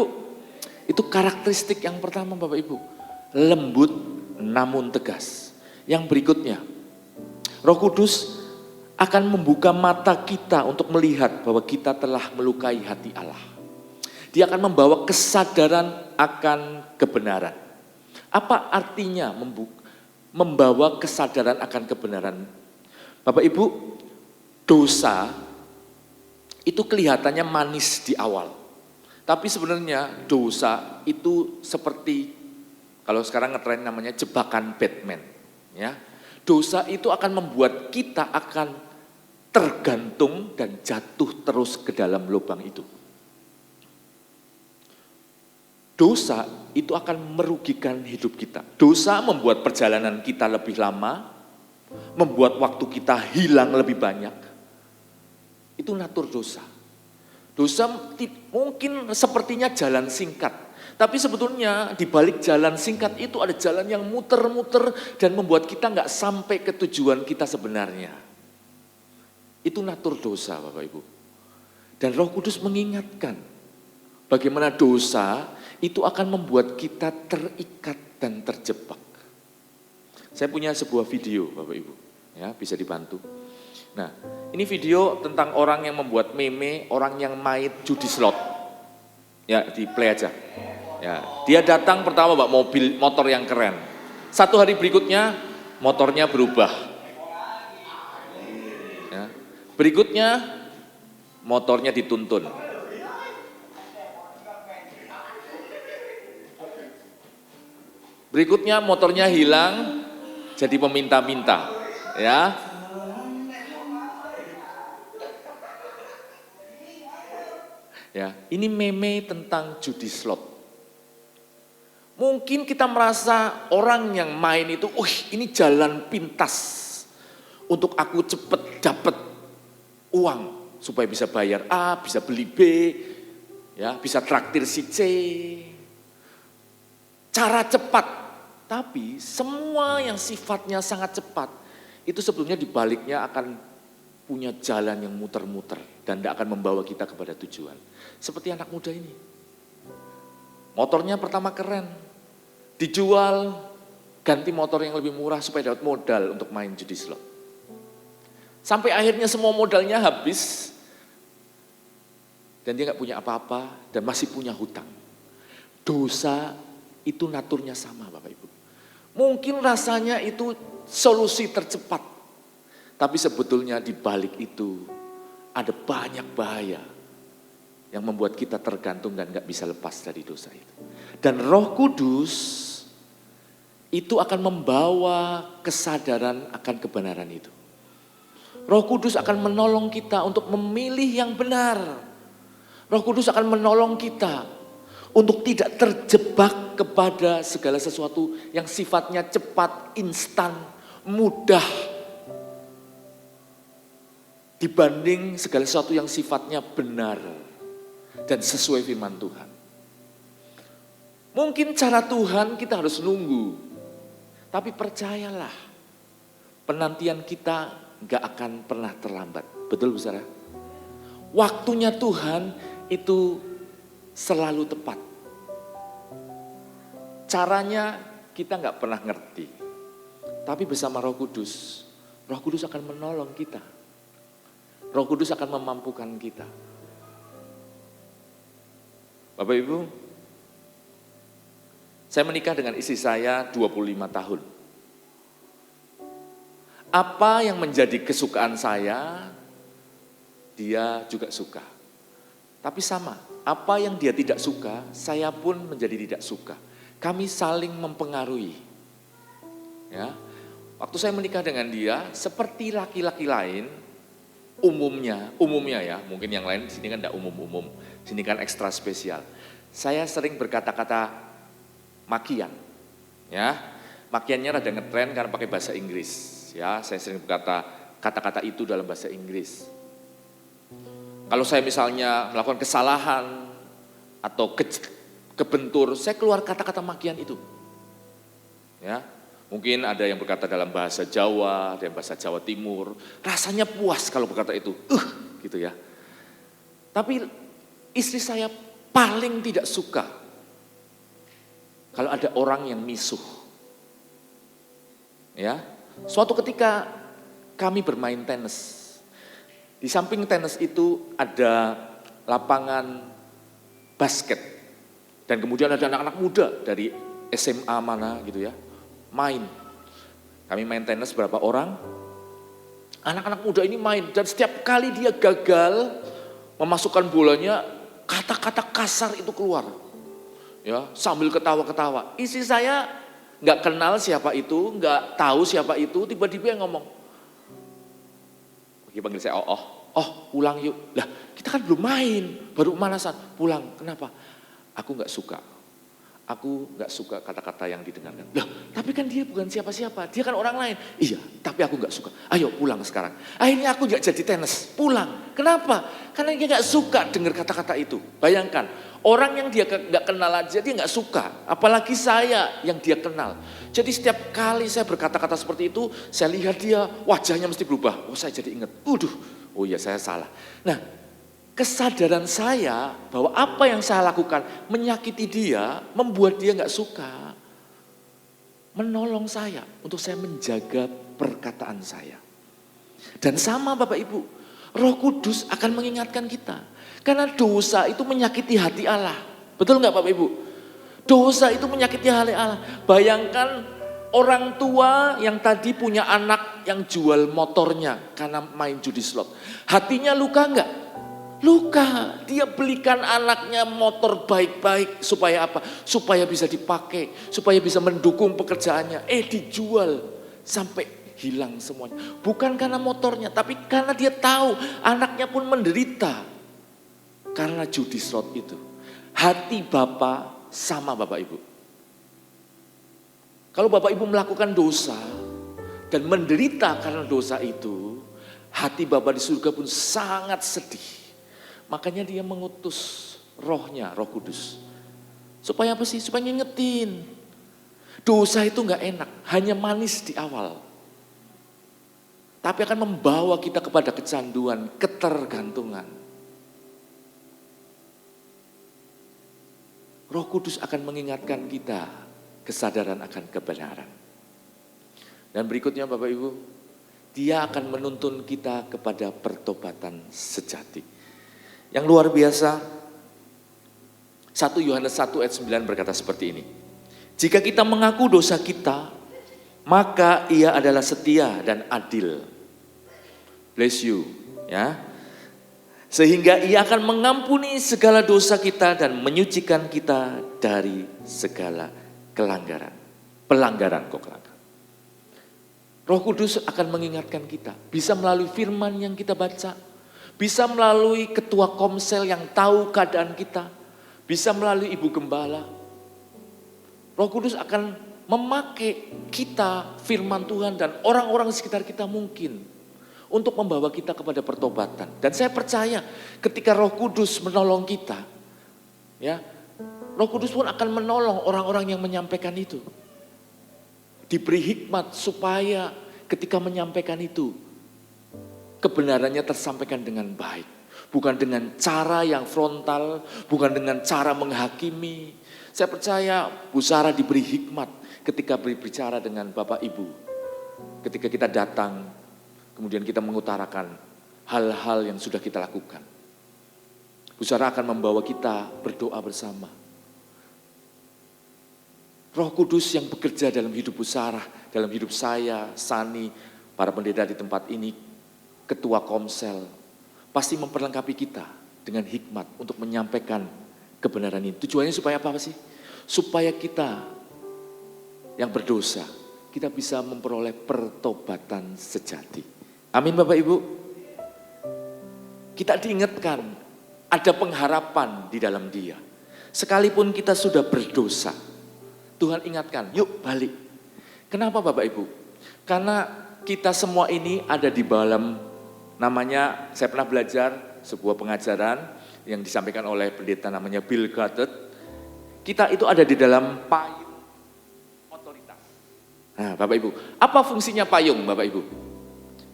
Itu karakteristik yang pertama Bapak Ibu. Lembut namun tegas. Yang berikutnya, Roh Kudus akan membuka mata kita untuk melihat bahwa kita telah melukai hati Allah. Dia akan membawa kesadaran akan kebenaran. Apa artinya membawa kesadaran akan kebenaran? Bapak Ibu, dosa itu kelihatannya manis di awal. Tapi sebenarnya dosa itu seperti, kalau sekarang ngetren namanya jebakan Batman. Ya. Dosa itu akan membuat kita akan tergantung dan jatuh terus ke dalam lubang itu. Dosa itu akan merugikan hidup kita. Dosa membuat perjalanan kita lebih lama, membuat waktu kita hilang lebih banyak. Itu natur dosa. Dosa mungkin sepertinya jalan singkat. Tapi sebetulnya di balik jalan singkat itu ada jalan yang muter-muter dan membuat kita nggak sampai ke tujuan kita sebenarnya. Itu natur dosa Bapak Ibu. Dan Roh Kudus mengingatkan bagaimana dosa itu akan membuat kita terikat dan terjebak. Saya punya sebuah video Bapak Ibu, ya bisa dibantu. Nah, ini video tentang orang yang membuat meme, orang yang main judi slot. Ya, di play aja. Ya, dia datang pertama bawa motor yang keren. Satu hari berikutnya motornya berubah. Ya. Berikutnya motornya dituntun. Berikutnya motornya hilang jadi peminta-minta. Ya. Ya, ini meme tentang judi slot. Mungkin kita merasa orang yang main itu, ini jalan pintas. untuk aku cepet dapat uang supaya bisa bayar A, bisa beli B, ya, bisa traktir si C. Cara cepat, tapi semua yang sifatnya sangat cepat itu sebelumnya dibaliknya akan punya jalan yang muter-muter dan tidak akan membawa kita kepada tujuan. Seperti anak muda ini. Motornya pertama keren, dijual, ganti motor yang lebih murah supaya dapat modal untuk main judi slot. Sampai akhirnya semua modalnya habis dan dia nggak punya apa-apa dan masih punya hutang. Dosa itu naturnya sama Bapak Ibu. Mungkin rasanya itu solusi tercepat, tapi sebetulnya di balik itu ada banyak bahaya yang membuat kita tergantung dan nggak bisa lepas dari dosa itu. Dan Roh Kudus itu akan membawa kesadaran akan kebenaran itu. Roh Kudus akan menolong kita untuk memilih yang benar. Roh Kudus akan menolong kita untuk tidak terjebak kepada segala sesuatu yang sifatnya cepat, instan, mudah. Dibanding segala sesuatu yang sifatnya benar dan sesuai firman Tuhan. Mungkin cara Tuhan kita harus nunggu. Tapi percayalah, penantian kita gak akan pernah terlambat. Betul Bu Sarah? Waktunya Tuhan itu selalu tepat. Caranya kita gak pernah ngerti. Tapi bersama Roh Kudus akan menolong kita. Roh Kudus akan memampukan kita. Bapak Ibu, saya menikah dengan istri saya 25 tahun. Apa yang menjadi kesukaan saya, dia juga suka. Tapi sama, apa yang dia tidak suka, saya pun menjadi tidak suka. Kami saling mempengaruhi. Ya, waktu saya menikah dengan dia, seperti laki-laki lain, umumnya ya, mungkin yang lain di sini kan tidak umum-umum, sini kan ekstra spesial. Saya sering berkata-kata makian, ya, makiannya rada ngetren karena pakai bahasa Inggris. Ya, saya sering berkata kata-kata itu dalam bahasa Inggris. Kalau saya misalnya melakukan kesalahan atau kebentur, saya keluar kata-kata makian itu. Ya, mungkin ada yang berkata dalam bahasa Jawa, ada yang bahasa Jawa Timur, rasanya puas kalau berkata itu, gitu ya. Tapi istri saya paling tidak suka kalau ada orang yang misuh. Ya, suatu ketika kami bermain tenis. Di samping tenis itu ada lapangan basket. Dan kemudian ada anak-anak muda dari SMA mana gitu ya, main. Kami main tenis berapa orang. Anak-anak muda ini main dan setiap kali dia gagal memasukkan bolanya, kata-kata kasar itu keluar. Ya, sambil ketawa-ketawa. Istri saya nggak kenal siapa itu, nggak tahu siapa itu, tiba-tiba yang ngomong. Dia panggil saya, pulang yuk. Lah, kita kan belum main, baru pemanasan. Pulang, kenapa? Aku nggak suka. Aku nggak suka kata-kata yang didengarkan. Lah, tapi kan dia bukan siapa-siapa, dia kan orang lain. Iya, tapi aku nggak suka. Ayo pulang sekarang. Akhirnya aku nggak jadi tenis, pulang. Kenapa? Karena dia nggak suka dengar kata-kata itu. Bayangkan, orang yang dia nggak kenal aja dia nggak suka. Apalagi saya yang dia kenal. Jadi setiap kali saya berkata-kata seperti itu, saya lihat dia wajahnya mesti berubah. Oh, saya jadi ingat. Oh iya saya salah. Nah, kesadaran saya bahwa apa yang saya lakukan menyakiti dia, membuat dia nggak suka, menolong saya untuk saya menjaga perkataan saya. Dan sama Bapak Ibu, Roh Kudus akan mengingatkan kita. Karena dosa itu menyakiti hati Allah. Betul nggak Bapak Ibu? Dosa itu menyakiti hati Allah. Bayangkan orang tua yang tadi punya anak yang jual motornya karena main judi slot. Hatinya luka nggak? Luka. Dia belikan anaknya motor baik-baik supaya apa? Supaya bisa dipakai, supaya bisa mendukung pekerjaannya. Dijual sampai hilang semuanya. Bukan karena motornya, tapi karena dia tahu anaknya pun menderita karena judi slot itu. Hati Bapak sama Bapak Ibu. Kalau Bapak Ibu melakukan dosa, dan menderita karena dosa itu, hati Bapa di surga pun sangat sedih. Makanya dia mengutus rohnya, Roh Kudus. Supaya apa sih? Supaya ngingetin. Dosa itu gak enak, hanya manis di awal. Tapi akan membawa kita kepada kecanduan, ketergantungan. Roh Kudus akan mengingatkan kita kesadaran akan kebenaran. Dan berikutnya Bapak Ibu, Dia akan menuntun kita kepada pertobatan sejati. Yang luar biasa, 1 Yohanes 1 ayat 9 berkata seperti ini. Jika kita mengaku dosa kita, maka Ia adalah setia dan adil. Bless you, ya. Sehingga Ia akan mengampuni segala dosa kita dan menyucikan kita dari segala pelanggaran. Roh Kudus akan mengingatkan kita, bisa melalui firman yang kita baca, bisa melalui ketua komsel yang tahu keadaan kita, bisa melalui ibu gembala. Roh Kudus akan memakai kita, firman Tuhan dan orang-orang sekitar kita mungkin untuk membawa kita kepada pertobatan. Dan saya percaya ketika Roh Kudus menolong kita, ya, Roh Kudus pun akan menolong orang-orang yang menyampaikan itu. Diberi hikmat supaya ketika menyampaikan itu, kebenarannya tersampaikan dengan baik. Bukan dengan cara yang frontal, bukan dengan cara menghakimi. Saya percaya Bu Sarah diberi hikmat ketika berbicara dengan Bapak Ibu. Ketika kita datang, kemudian kita mengutarakan hal-hal yang sudah kita lakukan. Bu Sarah akan membawa kita berdoa bersama. Roh Kudus yang bekerja dalam hidup Bu Sarah, dalam hidup saya, Sani, para pendeta di tempat ini, ketua komsel, pasti memperlengkapi kita dengan hikmat untuk menyampaikan kebenaran ini. Tujuannya supaya apa sih? Supaya kita yang berdosa, kita bisa memperoleh pertobatan sejati. Amin Bapak Ibu. Kita diingatkan ada pengharapan di dalam Dia. Sekalipun kita sudah berdosa, Tuhan ingatkan, yuk balik. Kenapa Bapak Ibu? Karena kita semua ini ada di dalam, namanya, saya pernah belajar sebuah pengajaran yang disampaikan oleh pendeta namanya Bill Gothard. Kita itu ada di dalam payung otoritas. Nah Bapak Ibu, apa fungsinya payung Bapak Ibu?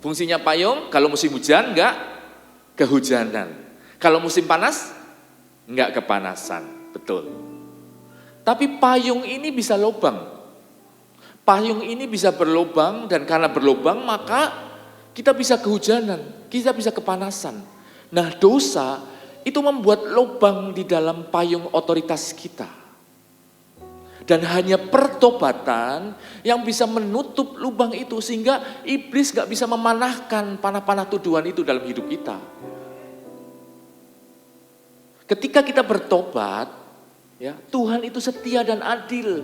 Fungsinya payung, kalau musim hujan enggak kehujanan. Kalau musim panas, enggak kepanasan, betul. Tapi payung ini bisa lubang. Payung ini bisa berlubang dan karena berlubang maka kita bisa kehujanan, kita bisa kepanasan. Nah dosa itu membuat lubang di dalam payung otoritas kita. Dan hanya pertobatan yang bisa menutup lubang itu sehingga iblis gak bisa memanahkan panah-panah tuduhan itu dalam hidup kita. Ketika kita bertobat, ya, Tuhan itu setia dan adil.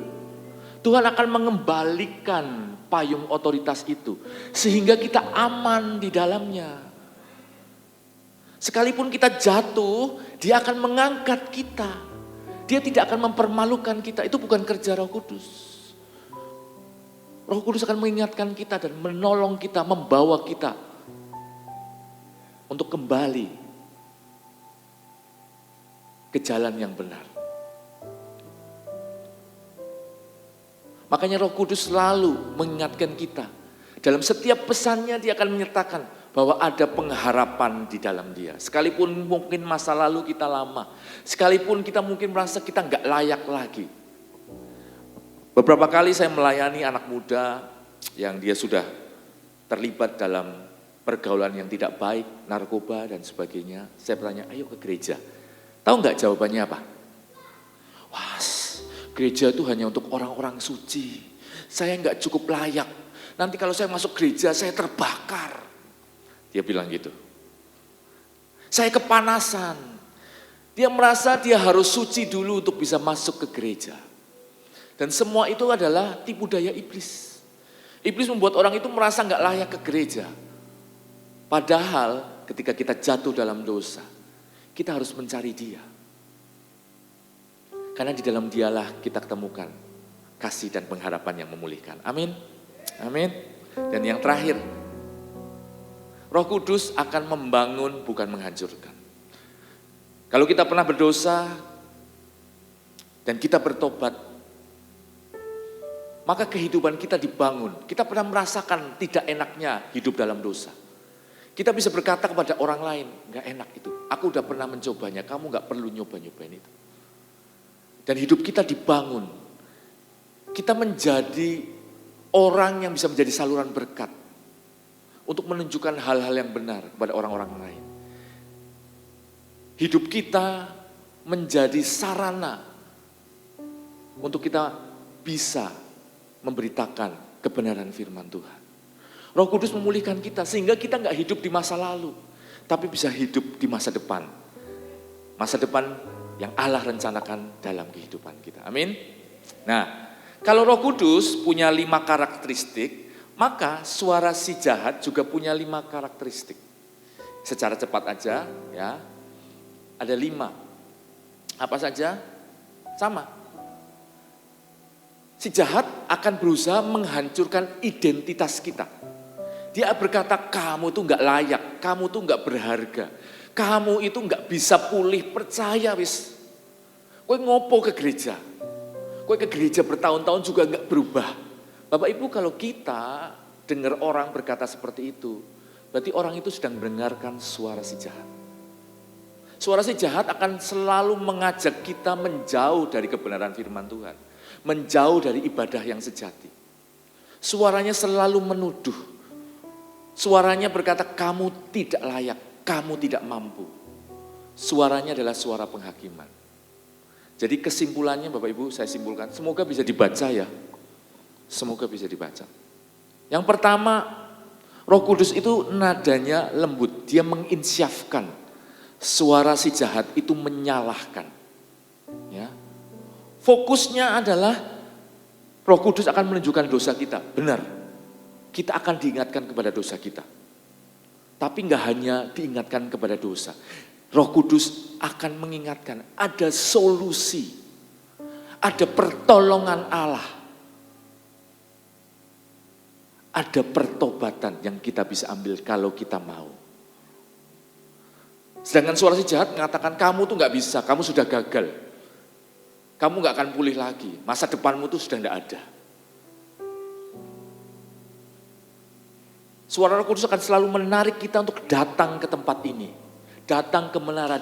Tuhan akan mengembalikan payung otoritas itu sehingga kita aman di dalamnya. Sekalipun kita jatuh, Dia akan mengangkat kita. Dia tidak akan mempermalukan kita. Itu bukan kerja Roh Kudus. Roh Kudus akan mengingatkan kita dan menolong kita, membawa kita untuk kembali ke jalan yang benar. Makanya Roh Kudus selalu mengingatkan kita. Dalam setiap pesannya Dia akan menyertakan bahwa ada pengharapan di dalam Dia. Sekalipun mungkin masa lalu kita lama, sekalipun kita mungkin merasa kita nggak layak lagi. Beberapa kali saya melayani anak muda yang dia sudah terlibat dalam pergaulan yang tidak baik, narkoba dan sebagainya. Saya bertanya, ayo ke gereja. Tahu nggak jawabannya apa? Wah, gereja itu hanya untuk orang-orang suci. Saya nggak cukup layak. Nanti kalau saya masuk gereja, saya terbakar. Dia bilang gitu. Saya kepanasan. Dia merasa dia harus suci dulu untuk bisa masuk ke gereja. Dan semua itu adalah tipu daya iblis. Iblis membuat orang itu merasa nggak layak ke gereja. Padahal ketika kita jatuh dalam dosa, kita harus mencari Dia. Karena di dalam Dialah kita ketemukan kasih dan pengharapan yang memulihkan. Amin. Amin. Dan yang terakhir, Roh Kudus akan membangun bukan menghancurkan. Kalau kita pernah berdosa dan kita bertobat, maka kehidupan kita dibangun. Kita pernah merasakan tidak enaknya hidup dalam dosa. Kita bisa berkata kepada orang lain, gak enak itu. Aku udah pernah mencobanya, kamu gak perlu nyoba-nyobain itu. Dan hidup kita dibangun. Kita menjadi orang yang bisa menjadi saluran berkat. Untuk menunjukkan hal-hal yang benar kepada orang-orang lain. Hidup kita menjadi sarana untuk kita bisa memberitakan kebenaran firman Tuhan. Roh Kudus memulihkan kita sehingga kita nggak hidup di masa lalu, tapi bisa hidup di masa depan. Masa depan yang Allah rencanakan dalam kehidupan kita. Amin. Nah, kalau Roh Kudus punya 5 karakteristik, maka suara si jahat juga punya 5 karakteristik. Secara cepat aja ya, ada 5. Apa saja? Sama. Si jahat akan berusaha menghancurkan identitas kita. Dia berkata, kamu tuh gak layak, kamu tuh gak berharga. Kamu itu gak bisa pulih, percaya wis. Kowe ngopo ke gereja? Kowe ke gereja bertahun-tahun juga gak berubah. Bapak Ibu, kalau kita dengar orang berkata seperti itu, berarti orang itu sedang mendengarkan suara si jahat. Suara si jahat akan selalu mengajak kita menjauh dari kebenaran firman Tuhan. Menjauh dari ibadah yang sejati. Suaranya selalu menuduh. Suaranya berkata, kamu tidak layak, kamu tidak mampu. Suaranya adalah suara penghakiman. Jadi kesimpulannya Bapak Ibu, saya simpulkan, semoga bisa dibaca ya. Semoga bisa dibaca. Yang pertama, Roh Kudus itu nadanya lembut. Dia menginsyafkan. Suara si jahat itu menyalahkan. Ya. Fokusnya adalah Roh Kudus akan menunjukkan dosa kita. Benar. Kita akan diingatkan kepada dosa kita. Tapi enggak hanya diingatkan kepada dosa. Roh Kudus akan mengingatkan ada solusi. Ada pertolongan Allah. Ada pertobatan yang kita bisa ambil kalau kita mau. Sedangkan suara si jahat mengatakan, kamu tuh gak bisa, kamu sudah gagal. Kamu gak akan pulih lagi, masa depanmu tuh sudah gak ada. Suara Roh Kudus akan selalu menarik kita untuk datang ke tempat ini. Datang ke menara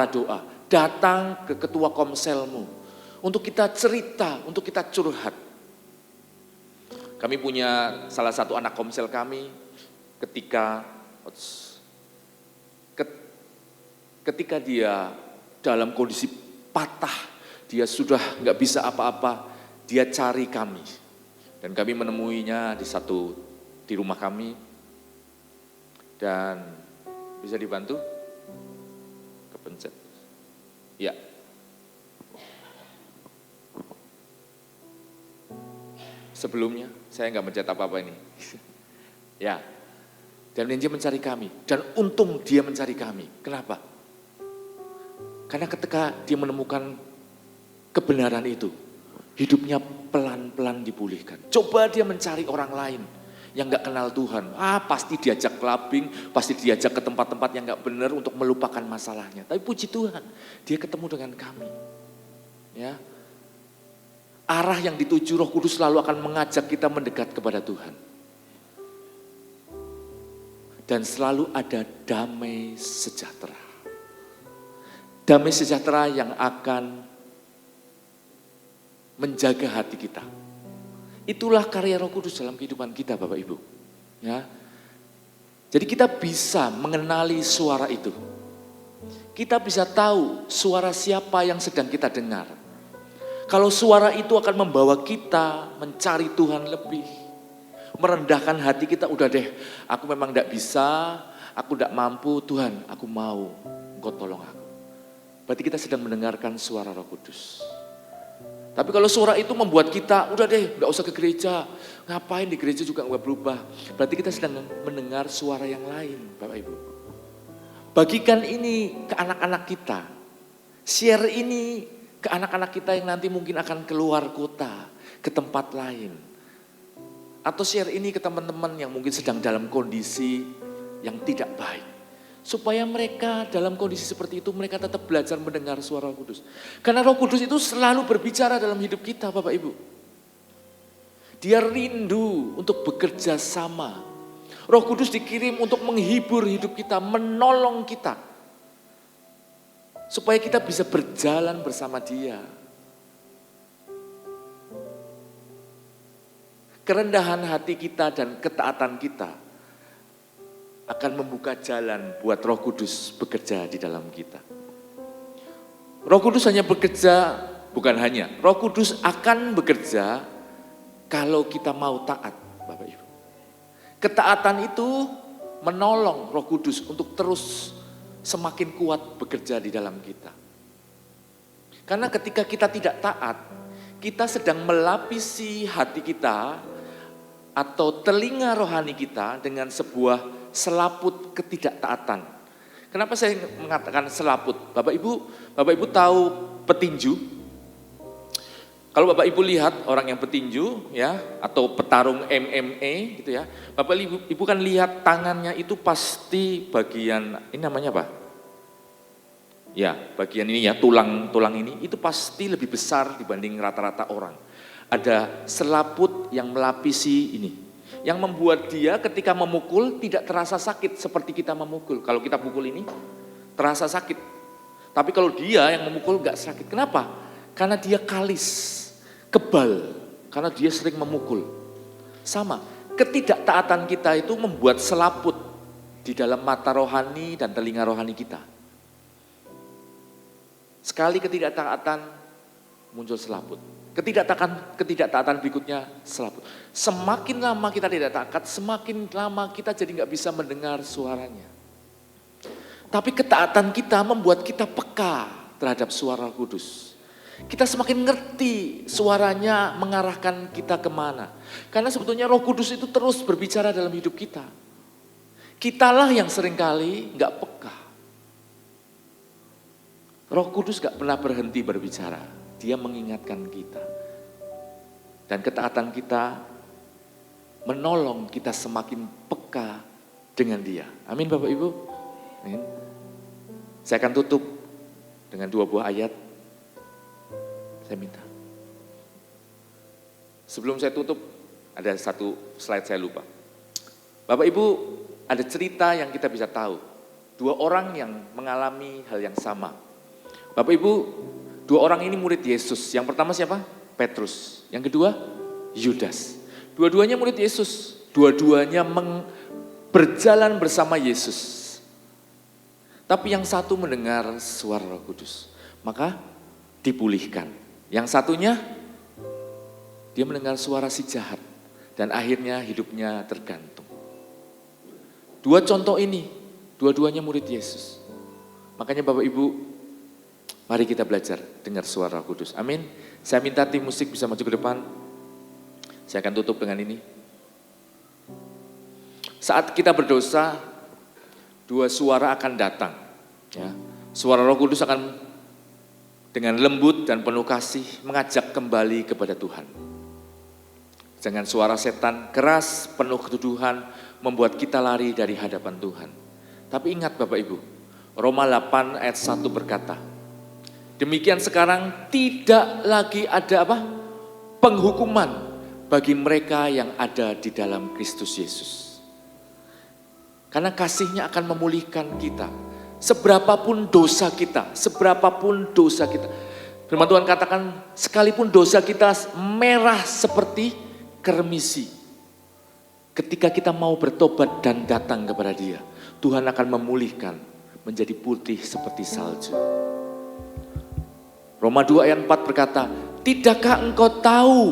doa. Datang ke ketua komselmu. Untuk kita cerita, untuk kita curhat. Kami punya salah satu anak komsel kami ketika dia dalam kondisi patah, dia sudah nggak bisa apa-apa, dia cari kami. Dan kami menemuinya di rumah kami. Dan bisa dibantu? Kepencet. Ya. Sebelumnya, saya nggak mencet apa-apa ini. Ya, dan dia mencari kami. Dan untung dia mencari kami. Kenapa? Karena ketika dia menemukan kebenaran itu, hidupnya pelan-pelan dipulihkan. Coba dia mencari orang lain yang nggak kenal Tuhan. Pasti diajak clubbing, pasti diajak ke tempat-tempat yang nggak benar untuk melupakan masalahnya. Tapi puji Tuhan, dia ketemu dengan kami. Ya. Arah yang dituju Roh Kudus selalu akan mengajak kita mendekat kepada Tuhan. Dan selalu ada damai sejahtera. Damai sejahtera yang akan menjaga hati kita. Itulah karya Roh Kudus dalam kehidupan kita Bapak Ibu. Ya. Jadi kita bisa mengenali suara itu. Kita bisa tahu suara siapa yang sedang kita dengar. Kalau suara itu akan membawa kita mencari Tuhan lebih. Merendahkan hati kita, udah deh, aku memang tidak bisa, aku tidak mampu, Tuhan aku mau, Engkau tolong aku. Berarti kita sedang mendengarkan suara Roh Kudus. Tapi kalau suara itu membuat kita, udah deh, tidak usah ke gereja, ngapain di gereja juga nggak berubah. Berarti kita sedang mendengar suara yang lain, Bapak Ibu. Bagikan ini ke anak-anak kita, share ini ke anak-anak kita yang nanti mungkin akan keluar kota, ke tempat lain. atau share ini ke teman-teman yang mungkin sedang dalam kondisi yang tidak baik. Supaya mereka dalam kondisi seperti itu mereka tetap belajar mendengar suara Roh Kudus. Karena Roh Kudus itu selalu berbicara dalam hidup kita Bapak Ibu. Dia rindu untuk bekerja sama. Roh Kudus dikirim untuk menghibur hidup kita, menolong kita. Supaya kita bisa berjalan bersama Dia. Kerendahan hati kita dan ketaatan kita akan membuka jalan buat Roh Kudus bekerja di dalam kita. Roh Kudus hanya bekerja, bukan hanya, Roh Kudus akan bekerja kalau kita mau taat, Bapak Ibu. Ketaatan itu menolong Roh Kudus untuk terus semakin kuat bekerja di dalam kita. Karena ketika kita tidak taat, kita sedang melapisi hati kita atau telinga rohani kita dengan sebuah selaput ketidaktaatan. Kenapa saya mengatakan selaput? Bapak Ibu tahu petinju? Kalau Bapak Ibu lihat orang yang petinju ya atau petarung MMA gitu ya. Bapak Ibu kan lihat tangannya itu pasti bagian ini namanya apa? Ya, bagian ini ya, tulang ini itu pasti lebih besar dibanding rata-rata orang. Ada selaput yang melapisi ini. Yang membuat dia ketika memukul tidak terasa sakit seperti kita memukul. Kalau kita pukul ini terasa sakit. Tapi kalau dia yang memukul gak sakit. Kenapa? Karena dia kalis, kebal. Karena dia sering memukul. Sama, ketidaktaatan kita itu membuat selaput di dalam mata rohani dan telinga rohani kita. Sekali ketidaktaatan muncul selaput. Ketidaktaatan berikutnya selaput. Semakin lama kita tidak taat, semakin lama kita jadi gak bisa mendengar suaranya. Tapi ketaatan kita membuat kita peka terhadap suara Kudus. Kita semakin ngerti suaranya mengarahkan kita kemana. Karena sebetulnya Roh Kudus itu terus berbicara dalam hidup kita. Kitalah yang seringkali gak peka. Roh Kudus gak pernah berhenti berbicara. Dia mengingatkan kita. Dan ketaatan kita menolong kita semakin peka dengan Dia. Amin Bapak Ibu. Amin. Saya akan tutup dengan 2 buah ayat. Saya minta. Sebelum saya tutup, ada satu slide saya lupa. Bapak Ibu, ada cerita yang kita bisa tahu. 2 orang yang mengalami hal yang sama. Bapak Ibu, 2 orang ini murid Yesus. Yang pertama siapa? Petrus. Yang kedua, Yudas. Dua-duanya murid Yesus. Dua-duanya berjalan bersama Yesus. Tapi yang satu mendengar suara Roh Kudus. Maka dipulihkan. Yang satunya, dia mendengar suara si jahat. Dan akhirnya hidupnya tergantung. 2 contoh ini, dua-duanya murid Yesus. Makanya Bapak Ibu, mari kita belajar dengar suara Roh Kudus. Amin. Saya minta tim musik bisa maju ke depan. Saya akan tutup dengan ini. Saat kita berdosa, 2 suara akan datang. Ya. Suara Roh Kudus akan dengan lembut dan penuh kasih mengajak kembali kepada Tuhan. Dengan suara setan keras, penuh ketuduhan, membuat kita lari dari hadapan Tuhan. Tapi ingat Bapak Ibu, Roma 8 ayat 1 berkata, demikian sekarang tidak lagi ada apa? Penghukuman bagi mereka yang ada di dalam Kristus Yesus. Karena kasih-Nya akan memulihkan kita. Seberapapun dosa kita, Firman Tuhan katakan, sekalipun dosa kita merah seperti kermisi. Ketika kita mau bertobat dan datang kepada Dia, Tuhan akan memulihkan menjadi putih seperti salju. Roma 2 ayat 4 berkata, tidakkah engkau tahu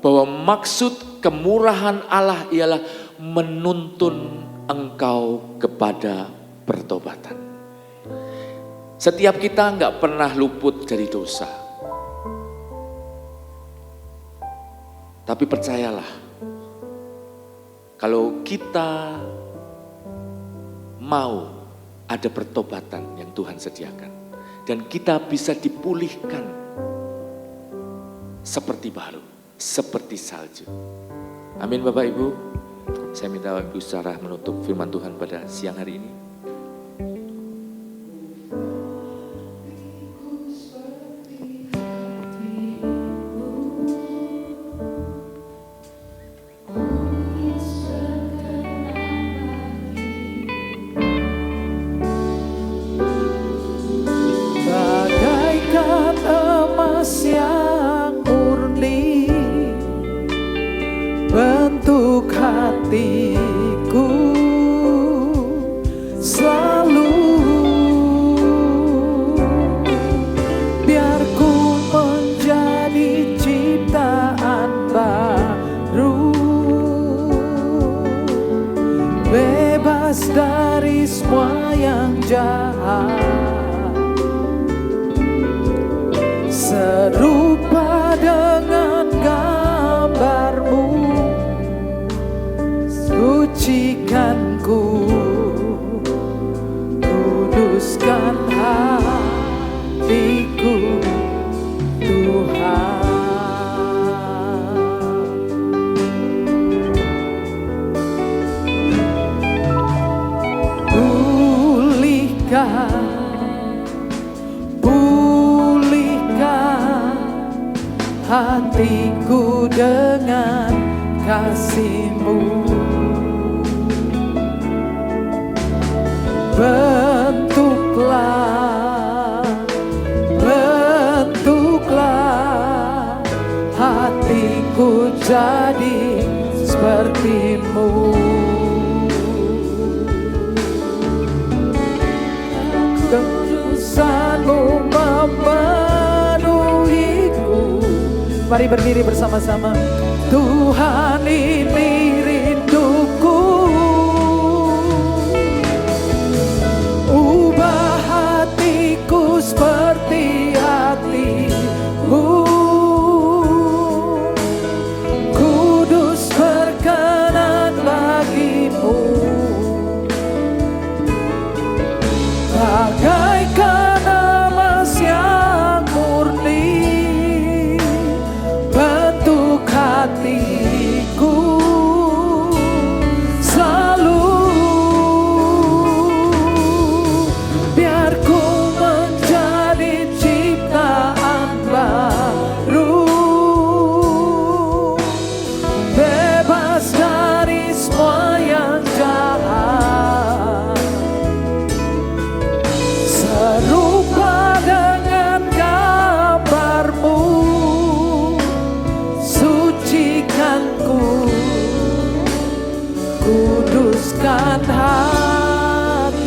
bahwa maksud kemurahan Allah ialah menuntun engkau kepada pertobatan. Setiap kita enggak pernah luput dari dosa. Tapi percayalah, kalau kita mau ada pertobatan yang Tuhan sediakan. Dan kita bisa dipulihkan seperti baru, seperti salju. Amin Bapak Ibu. Saya minta Ibu Sarah menutup firman Tuhan pada siang hari ini. Bagaikan emas yang murni, bentuk hatiku selalu. Biar ku menjadi ciptaan baru, bebas dari semua yang jahat, serupa dengan gambarmu. Sucikan ku, kuduskan hatiku, Tuhan. Pulihkan hatiku dengan kasih-Mu. Bentuklah hatiku jadi seperti-Mu. Kudusan-Mu memenuhiku. Mari berdiri bersama-sama. Tuhan, ini rinduku. Ubah hatiku seperti hati-Mu. Kudus berkenan bagi-Mu. Bagaikan emas yang murni, bentuk hatiku selalu. Biar ku menjadi ciptaan baru, bebas dari semua yang jahat, serupa dengan gambar-Mu. Sucikan ku, kuduskan hatiku,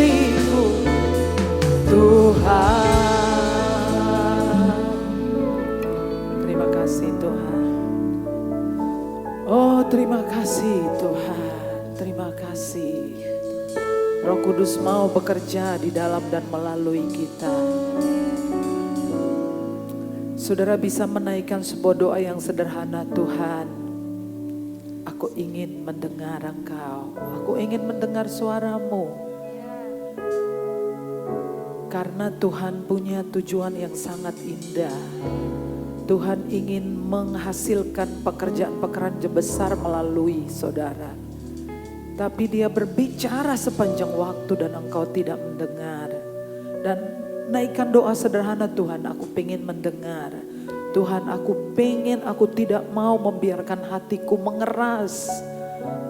Tuhan. Terima kasih Tuhan. Oh, terima kasih Tuhan. Terima kasih. Roh Kudus mau bekerja di dalam dan melalui kita. Saudara bisa menaikkan sebuah doa yang sederhana. Tuhan, aku ingin mendengar Engkau. Aku ingin mendengar suara-Mu. Karena Tuhan punya tujuan yang sangat indah. Tuhan ingin menghasilkan pekerjaan-pekerjaan besar melalui saudara. Tapi Dia berbicara sepanjang waktu dan engkau tidak mendengar. Dan naikkan doa sederhana, Tuhan aku pengen mendengar. Tuhan aku tidak mau membiarkan hatiku mengeras.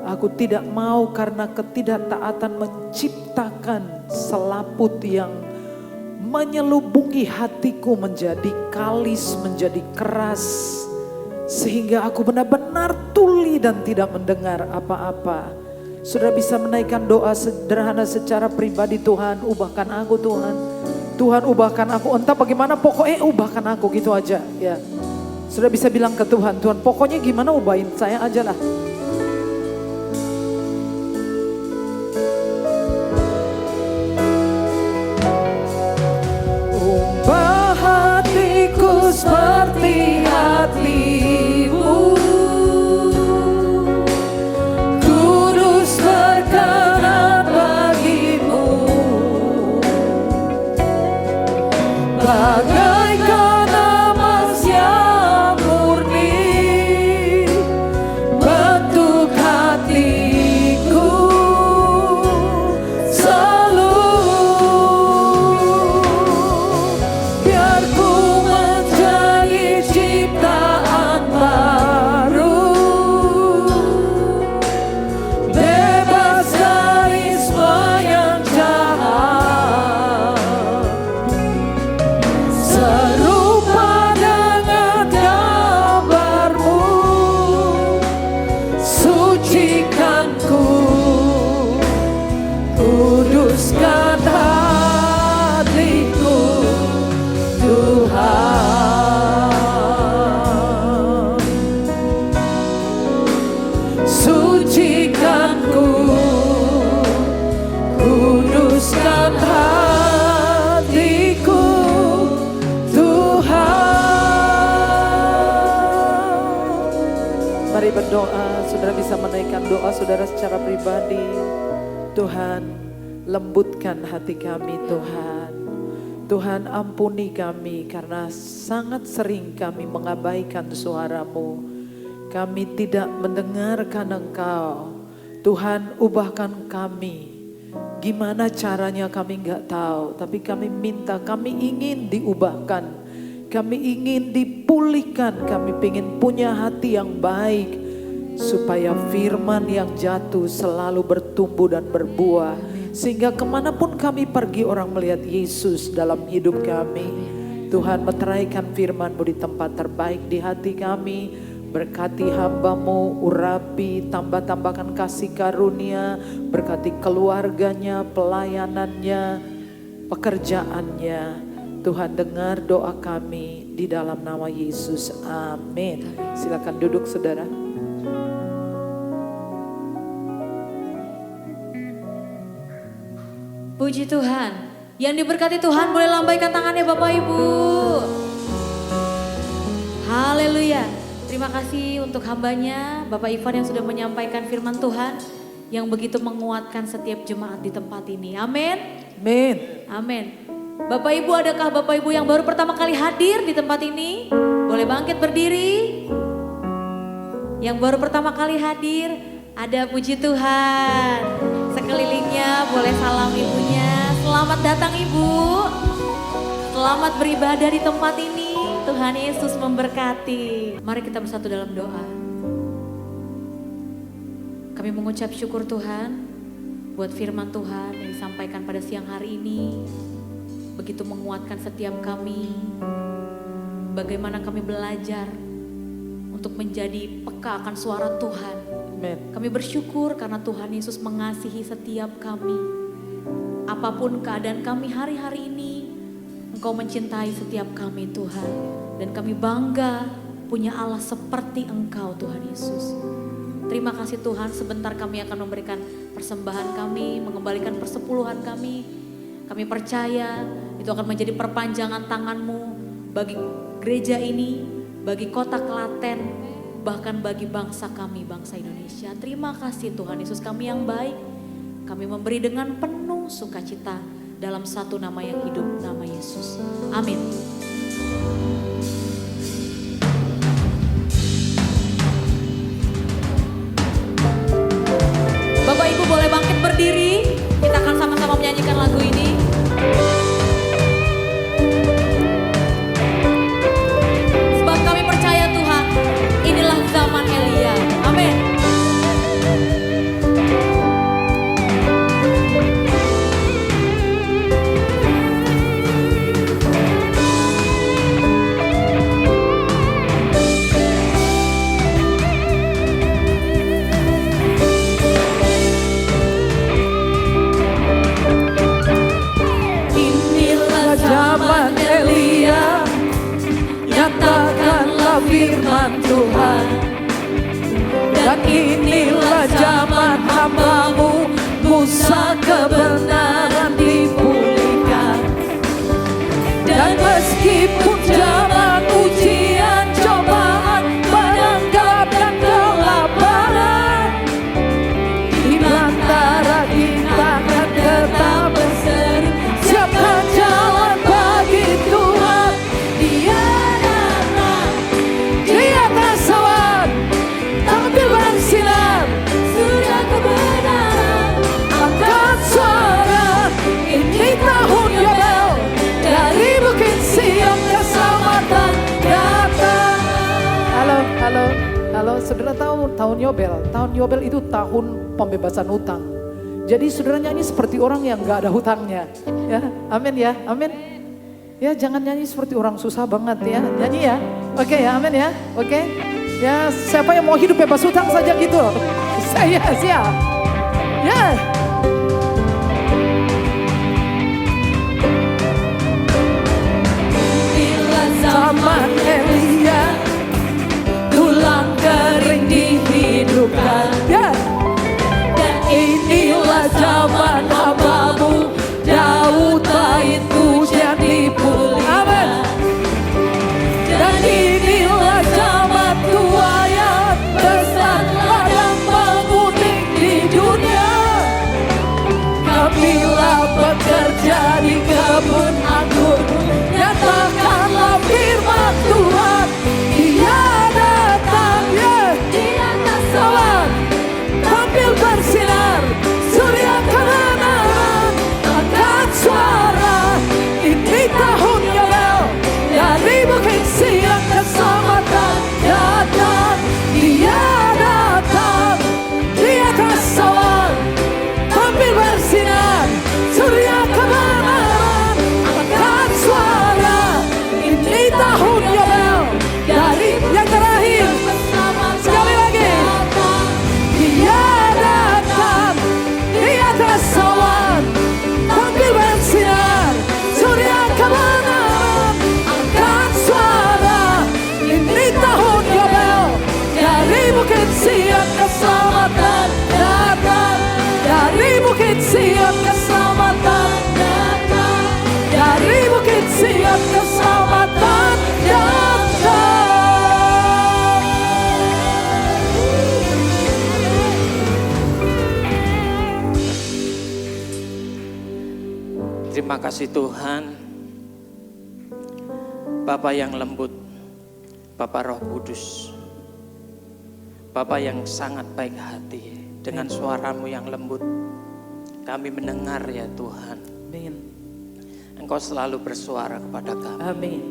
Aku tidak mau karena ketidaktaatan menciptakan selaput yang menyelubungi hatiku menjadi kalis, menjadi keras. Sehingga aku benar-benar tuli dan tidak mendengar apa-apa. Sudah bisa menaikkan doa sederhana secara pribadi. Tuhan ubahkan aku Tuhan. Tuhan ubahkan aku. Entah bagaimana pokoknya ubahkan aku gitu aja ya. Sudah bisa bilang ke Tuhan. Tuhan pokoknya gimana ubahin saya aja lah. Ubah hatiku seperti hati-Mu. Kudus berkenan bagi-Mu. Bagaikan emas yang murni, bentuk berdoa, saudara bisa menaikkan doa saudara secara pribadi. Tuhan, lembutkan hati kami Tuhan. Tuhan, ampuni kami karena sangat sering kami mengabaikan suara-Mu. Kami tidak mendengarkan Engkau. Tuhan, ubahkan kami. Gimana caranya kami nggak tahu, tapi kami minta, kami ingin diubahkan. Kami ingin dipulihkan, kami ingin punya hati yang baik. Supaya firman yang jatuh selalu bertumbuh dan berbuah. Sehingga kemanapun kami pergi orang melihat Yesus dalam hidup kami. Tuhan, meteraikan firman-Mu di tempat terbaik di hati kami. Berkati hamba-Mu, urapi, tambah-tambahkan kasih karunia. Berkati keluarganya, pelayanannya, pekerjaannya. Tuhan, dengar doa kami di dalam nama Yesus. Amin. Silakan duduk saudara. Puji Tuhan. Yang diberkati Tuhan boleh lambaikan tangannya Bapak Ibu. Haleluya. Terima kasih untuk hambanya Bapak Ivan yang sudah menyampaikan firman Tuhan. Yang begitu menguatkan setiap jemaat di tempat ini. Amin. Amin. Amin. Bapak Ibu, adakah Bapak Ibu yang baru pertama kali hadir di tempat ini? Boleh bangkit berdiri. Yang baru pertama kali hadir, ada puji Tuhan. Sekelilingnya boleh salam ibunya. Selamat datang Ibu. Selamat beribadah di tempat ini. Tuhan Yesus memberkati. Mari kita bersatu dalam doa. Kami mengucap syukur Tuhan buat firman Tuhan yang disampaikan pada siang hari ini. Begitu menguatkan setiap kami. Bagaimana kami belajar untuk menjadi peka akan suara Tuhan. Amen. Kami bersyukur karena Tuhan Yesus mengasihi setiap kami. Apapun keadaan kami hari-hari ini, Engkau mencintai setiap kami Tuhan. Dan kami bangga punya Allah seperti Engkau Tuhan Yesus. Terima kasih Tuhan, sebentar kami akan memberikan persembahan kami, mengembalikan persepuluhan kami. Kami percaya itu akan menjadi perpanjangan tangan-Mu bagi gereja ini, bagi kota Klaten, bahkan bagi bangsa kami, bangsa Indonesia. Terima kasih Tuhan Yesus, kami yang baik. Kami memberi dengan penuh sukacita dalam satu nama yang hidup, nama Yesus. Amin. Bapak Ibu boleh bangkit berdiri. Kita akan sama-sama menyanyikan lagu ini. Sebab kami percaya Tuhan, inilah zaman Elia. Amin. Zaman Elia, nyatakanlah firman Tuhan. Dan inilah zaman hamba-Mu, Musa, kebenaran dipulihkan. Dan meskipun zaman ujian, cobaan, padang gelap dan kelaparan, di antara kita akan tetap berseri. Siapkan jalan bagi Tuhan. Dia datang di atas awan, tampil bersinar. Surya kebenaran angkat suara. Ini tahun Yobel, dari Bukit Sion keselamatan datang. Halo, saudara tahu tahun Yobel? Tahun Yobel itu tahun pembebasan hutang. Jadi saudara nyanyi seperti orang yang gak ada hutangnya. Ya, amin ya, amin. Ya jangan nyanyi seperti orang susah banget ya, nyanyi ya. Oke ya, amin ya, oke. Ya siapa yang mau hidup bebas hutang saja gitu. Saya siap. Ya. Inilah zaman Elia, tulang kering dihidupkan. Ya. Inilah zaman hamba-Mu, Daud bait pujian dipulihkan. Dan inilah zaman tua yang besar kasih Tuhan, Bapa yang lembut, Bapa Roh Kudus, Bapa yang sangat baik hati. Dengan suaramu yang lembut kami mendengar ya Tuhan. Amin. Engkau selalu bersuara kepada kami. Amin.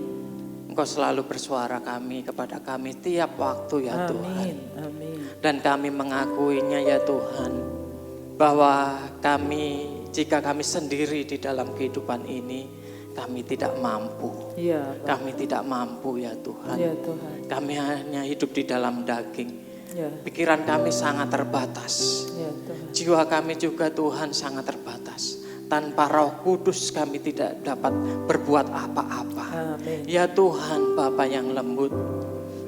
Engkau selalu bersuara kepada kami tiap waktu ya Tuhan. Amin. Amin. Dan kami mengakuinya ya Tuhan, bahwa kami, jika kami sendiri di dalam kehidupan ini, kami tidak mampu. Ya, Kami tidak mampu ya Tuhan. ya Tuhan. Kami hanya hidup di dalam daging. Ya, Pikiran kami sangat terbatas. ya Tuhan. Jiwa kami juga Tuhan sangat terbatas. Tanpa Roh Kudus kami tidak dapat berbuat apa-apa. Amin. Ya Tuhan, Bapa yang lembut,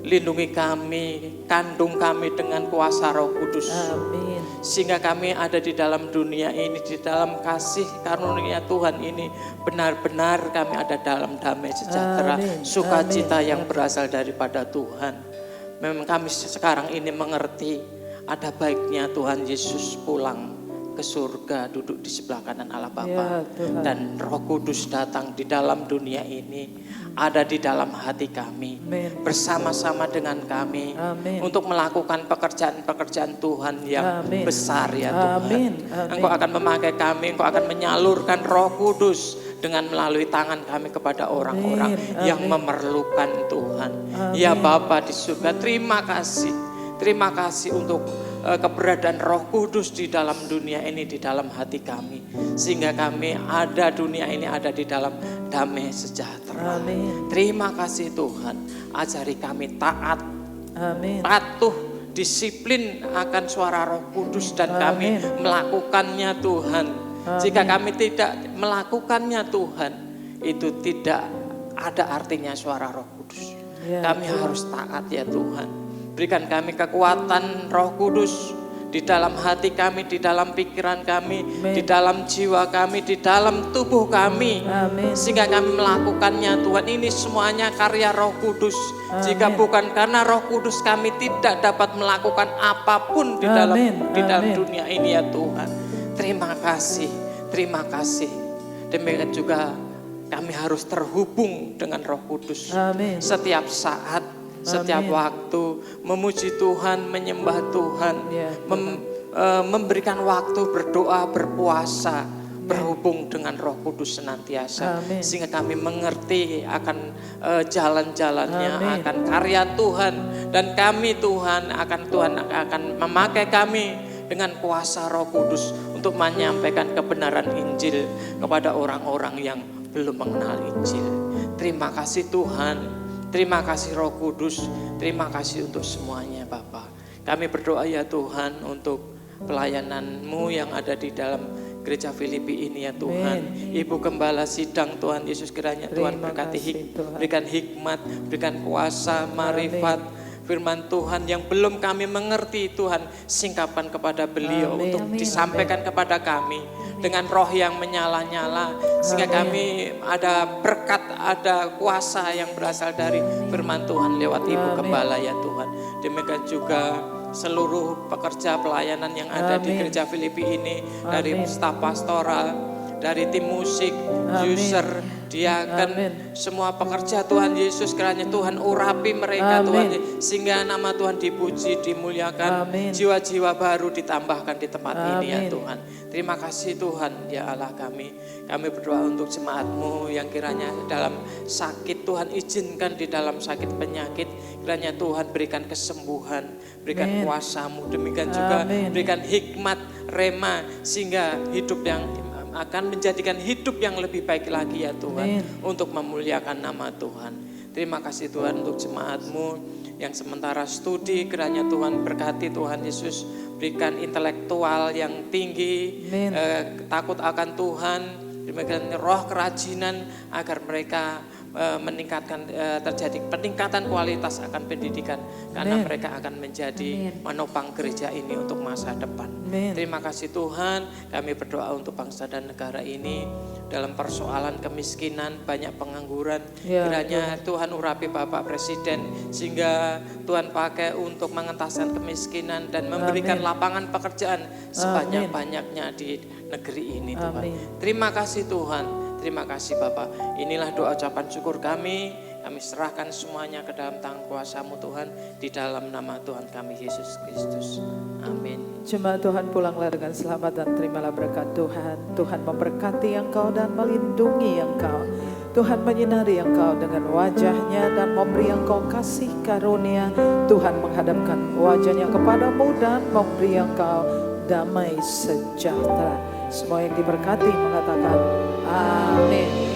lindungi kami, kandung kami dengan kuasa Roh Kudus. Amin. Sehingga kami ada di dalam dunia ini, di dalam kasih karunia Tuhan ini, benar-benar kami ada dalam damai sejahtera, Amin. sukacita Amin. yang berasal daripada Tuhan. Memang kami sekarang ini mengerti ada baiknya Tuhan Yesus pulang ke surga, duduk di sebelah kanan Allah Bapa, Ya, Tuhan. dan Roh Kudus datang di dalam dunia ini, ada di dalam hati kami, Amin. bersama-sama dengan kami, Amin. untuk melakukan pekerjaan-pekerjaan Tuhan yang Amin. besar ya Tuhan. Amin. Amin. Engkau akan memakai kami, Engkau akan menyalurkan Roh Kudus dengan melalui tangan kami kepada orang-orang Amin. yang Amin. memerlukan Tuhan. Amin. Ya Bapa di surga, terima kasih. Terima kasih untuk keberadaan Roh Kudus di dalam dunia ini, di dalam hati kami. Sehingga kami ada, dunia ini ada di dalam damai sejahtera. Amin. Terima kasih Tuhan. Ajari kami taat, Amin. patuh, disiplin akan suara Roh Kudus, dan kami Amin. melakukannya Tuhan. Amin. Jika kami tidak melakukannya Tuhan, itu tidak ada artinya suara Roh Kudus. Ya, Kami Tuhan. harus taat ya Tuhan. Berikan kami kekuatan Roh Kudus di dalam hati kami, di dalam pikiran kami, Amin. di dalam jiwa kami, di dalam tubuh kami. Amin. Sehingga kami melakukannya Tuhan. Ini semuanya karya Roh Kudus. Jika Amin. bukan karena Roh Kudus, kami tidak dapat melakukan apapun di dalam Amin. Amin. dunia ini ya Tuhan. Terima kasih, terima kasih. Demikian juga kami harus terhubung dengan Roh Kudus. Amin. Setiap saat, setiap Amin. waktu, memuji Tuhan, menyembah Tuhan, Ya, memberikan waktu berdoa, berpuasa, berhubung dengan Roh Kudus senantiasa. Amin. Sehingga kami mengerti akan jalan-jalannya, Amin. akan karya Tuhan, dan kami Tuhan akan memakai kami dengan kuasa Roh Kudus untuk menyampaikan kebenaran Injil kepada orang-orang yang belum mengenal Injil. Terima kasih Tuhan, terima kasih Roh Kudus, terima kasih untuk semuanya Bapa. Kami berdoa ya Tuhan untuk pelayanan-Mu yang ada di dalam gereja Filipi ini ya Tuhan. Ibu Gembala sidang Tuhan Yesus, kiranya Tuhan Terima berkati, kasih, Tuhan. berikan hikmat, berikan kuasa, marifat, firman Tuhan yang belum kami mengerti Tuhan, singkapkan kepada beliau Amin. untuk Amin. disampaikan kepada kami dengan roh yang menyala-nyala, sehingga kami ada berkat, ada kuasa yang berasal dari firman Tuhan lewat Ibu Amin. Gembala ya Tuhan. Demikian juga seluruh pekerja pelayanan yang ada di Amin. gereja Filipi ini, dari Amin. staf pastoral, dari tim musik, Amin. user, diaken, Amin. semua pekerja Tuhan Yesus, kiranya Tuhan urapi mereka Amin. Tuhan, sehingga nama Tuhan dipuji, dimuliakan, Amin. jiwa-jiwa baru ditambahkan di tempat ini ya Amin. Tuhan. Terima kasih Tuhan ya Allah kami. Kami berdoa untuk jemaat-Mu yang kiranya dalam sakit, Tuhan izinkan di dalam sakit penyakit, kiranya Tuhan berikan kesembuhan, berikan Amin. kuasa-Mu. Demikian juga Amin. berikan hikmat, rema, sehingga hidup yang akan menjadikan hidup yang lebih baik lagi ya Tuhan, Amin. untuk memuliakan nama Tuhan. Terima kasih Tuhan untuk jemaat-Mu yang sementara studi, kiranya Tuhan berkati Tuhan Yesus, berikan intelektual yang tinggi, Amin. takut akan Tuhan, demikian roh kerajinan agar mereka meningkatkan, terjadi peningkatan kualitas akan pendidikan, karena Amin. mereka akan menjadi Amin. menopang gereja ini untuk masa depan. Amin. Terima kasih Tuhan, kami berdoa untuk bangsa dan negara ini dalam persoalan kemiskinan, banyak pengangguran. Ya, Kiranya Tuhan urapi Bapak Presiden, sehingga Tuhan pakai untuk mengentaskan kemiskinan dan memberikan Amin. lapangan pekerjaan sebanyak-banyaknya di negeri ini Tuhan. Amin. Terima kasih Tuhan, Terima kasih Bapak. Inilah doa ucapan syukur kami. Kami serahkan semuanya ke dalam tangan kuasa-Mu Tuhan. Di dalam nama Tuhan kami Yesus Kristus. Amin. Jemaat Tuhan, pulanglah dengan selamat dan terimalah berkat Tuhan. Tuhan memberkati engkau dan melindungi engkau. Tuhan menyinari engkau dengan wajahnya dan memberi engkau kasih karunia. Tuhan menghadapkan wajahnya kepadamu dan memberi engkau damai sejahtera. Semua yang diberkati mengatakan amin.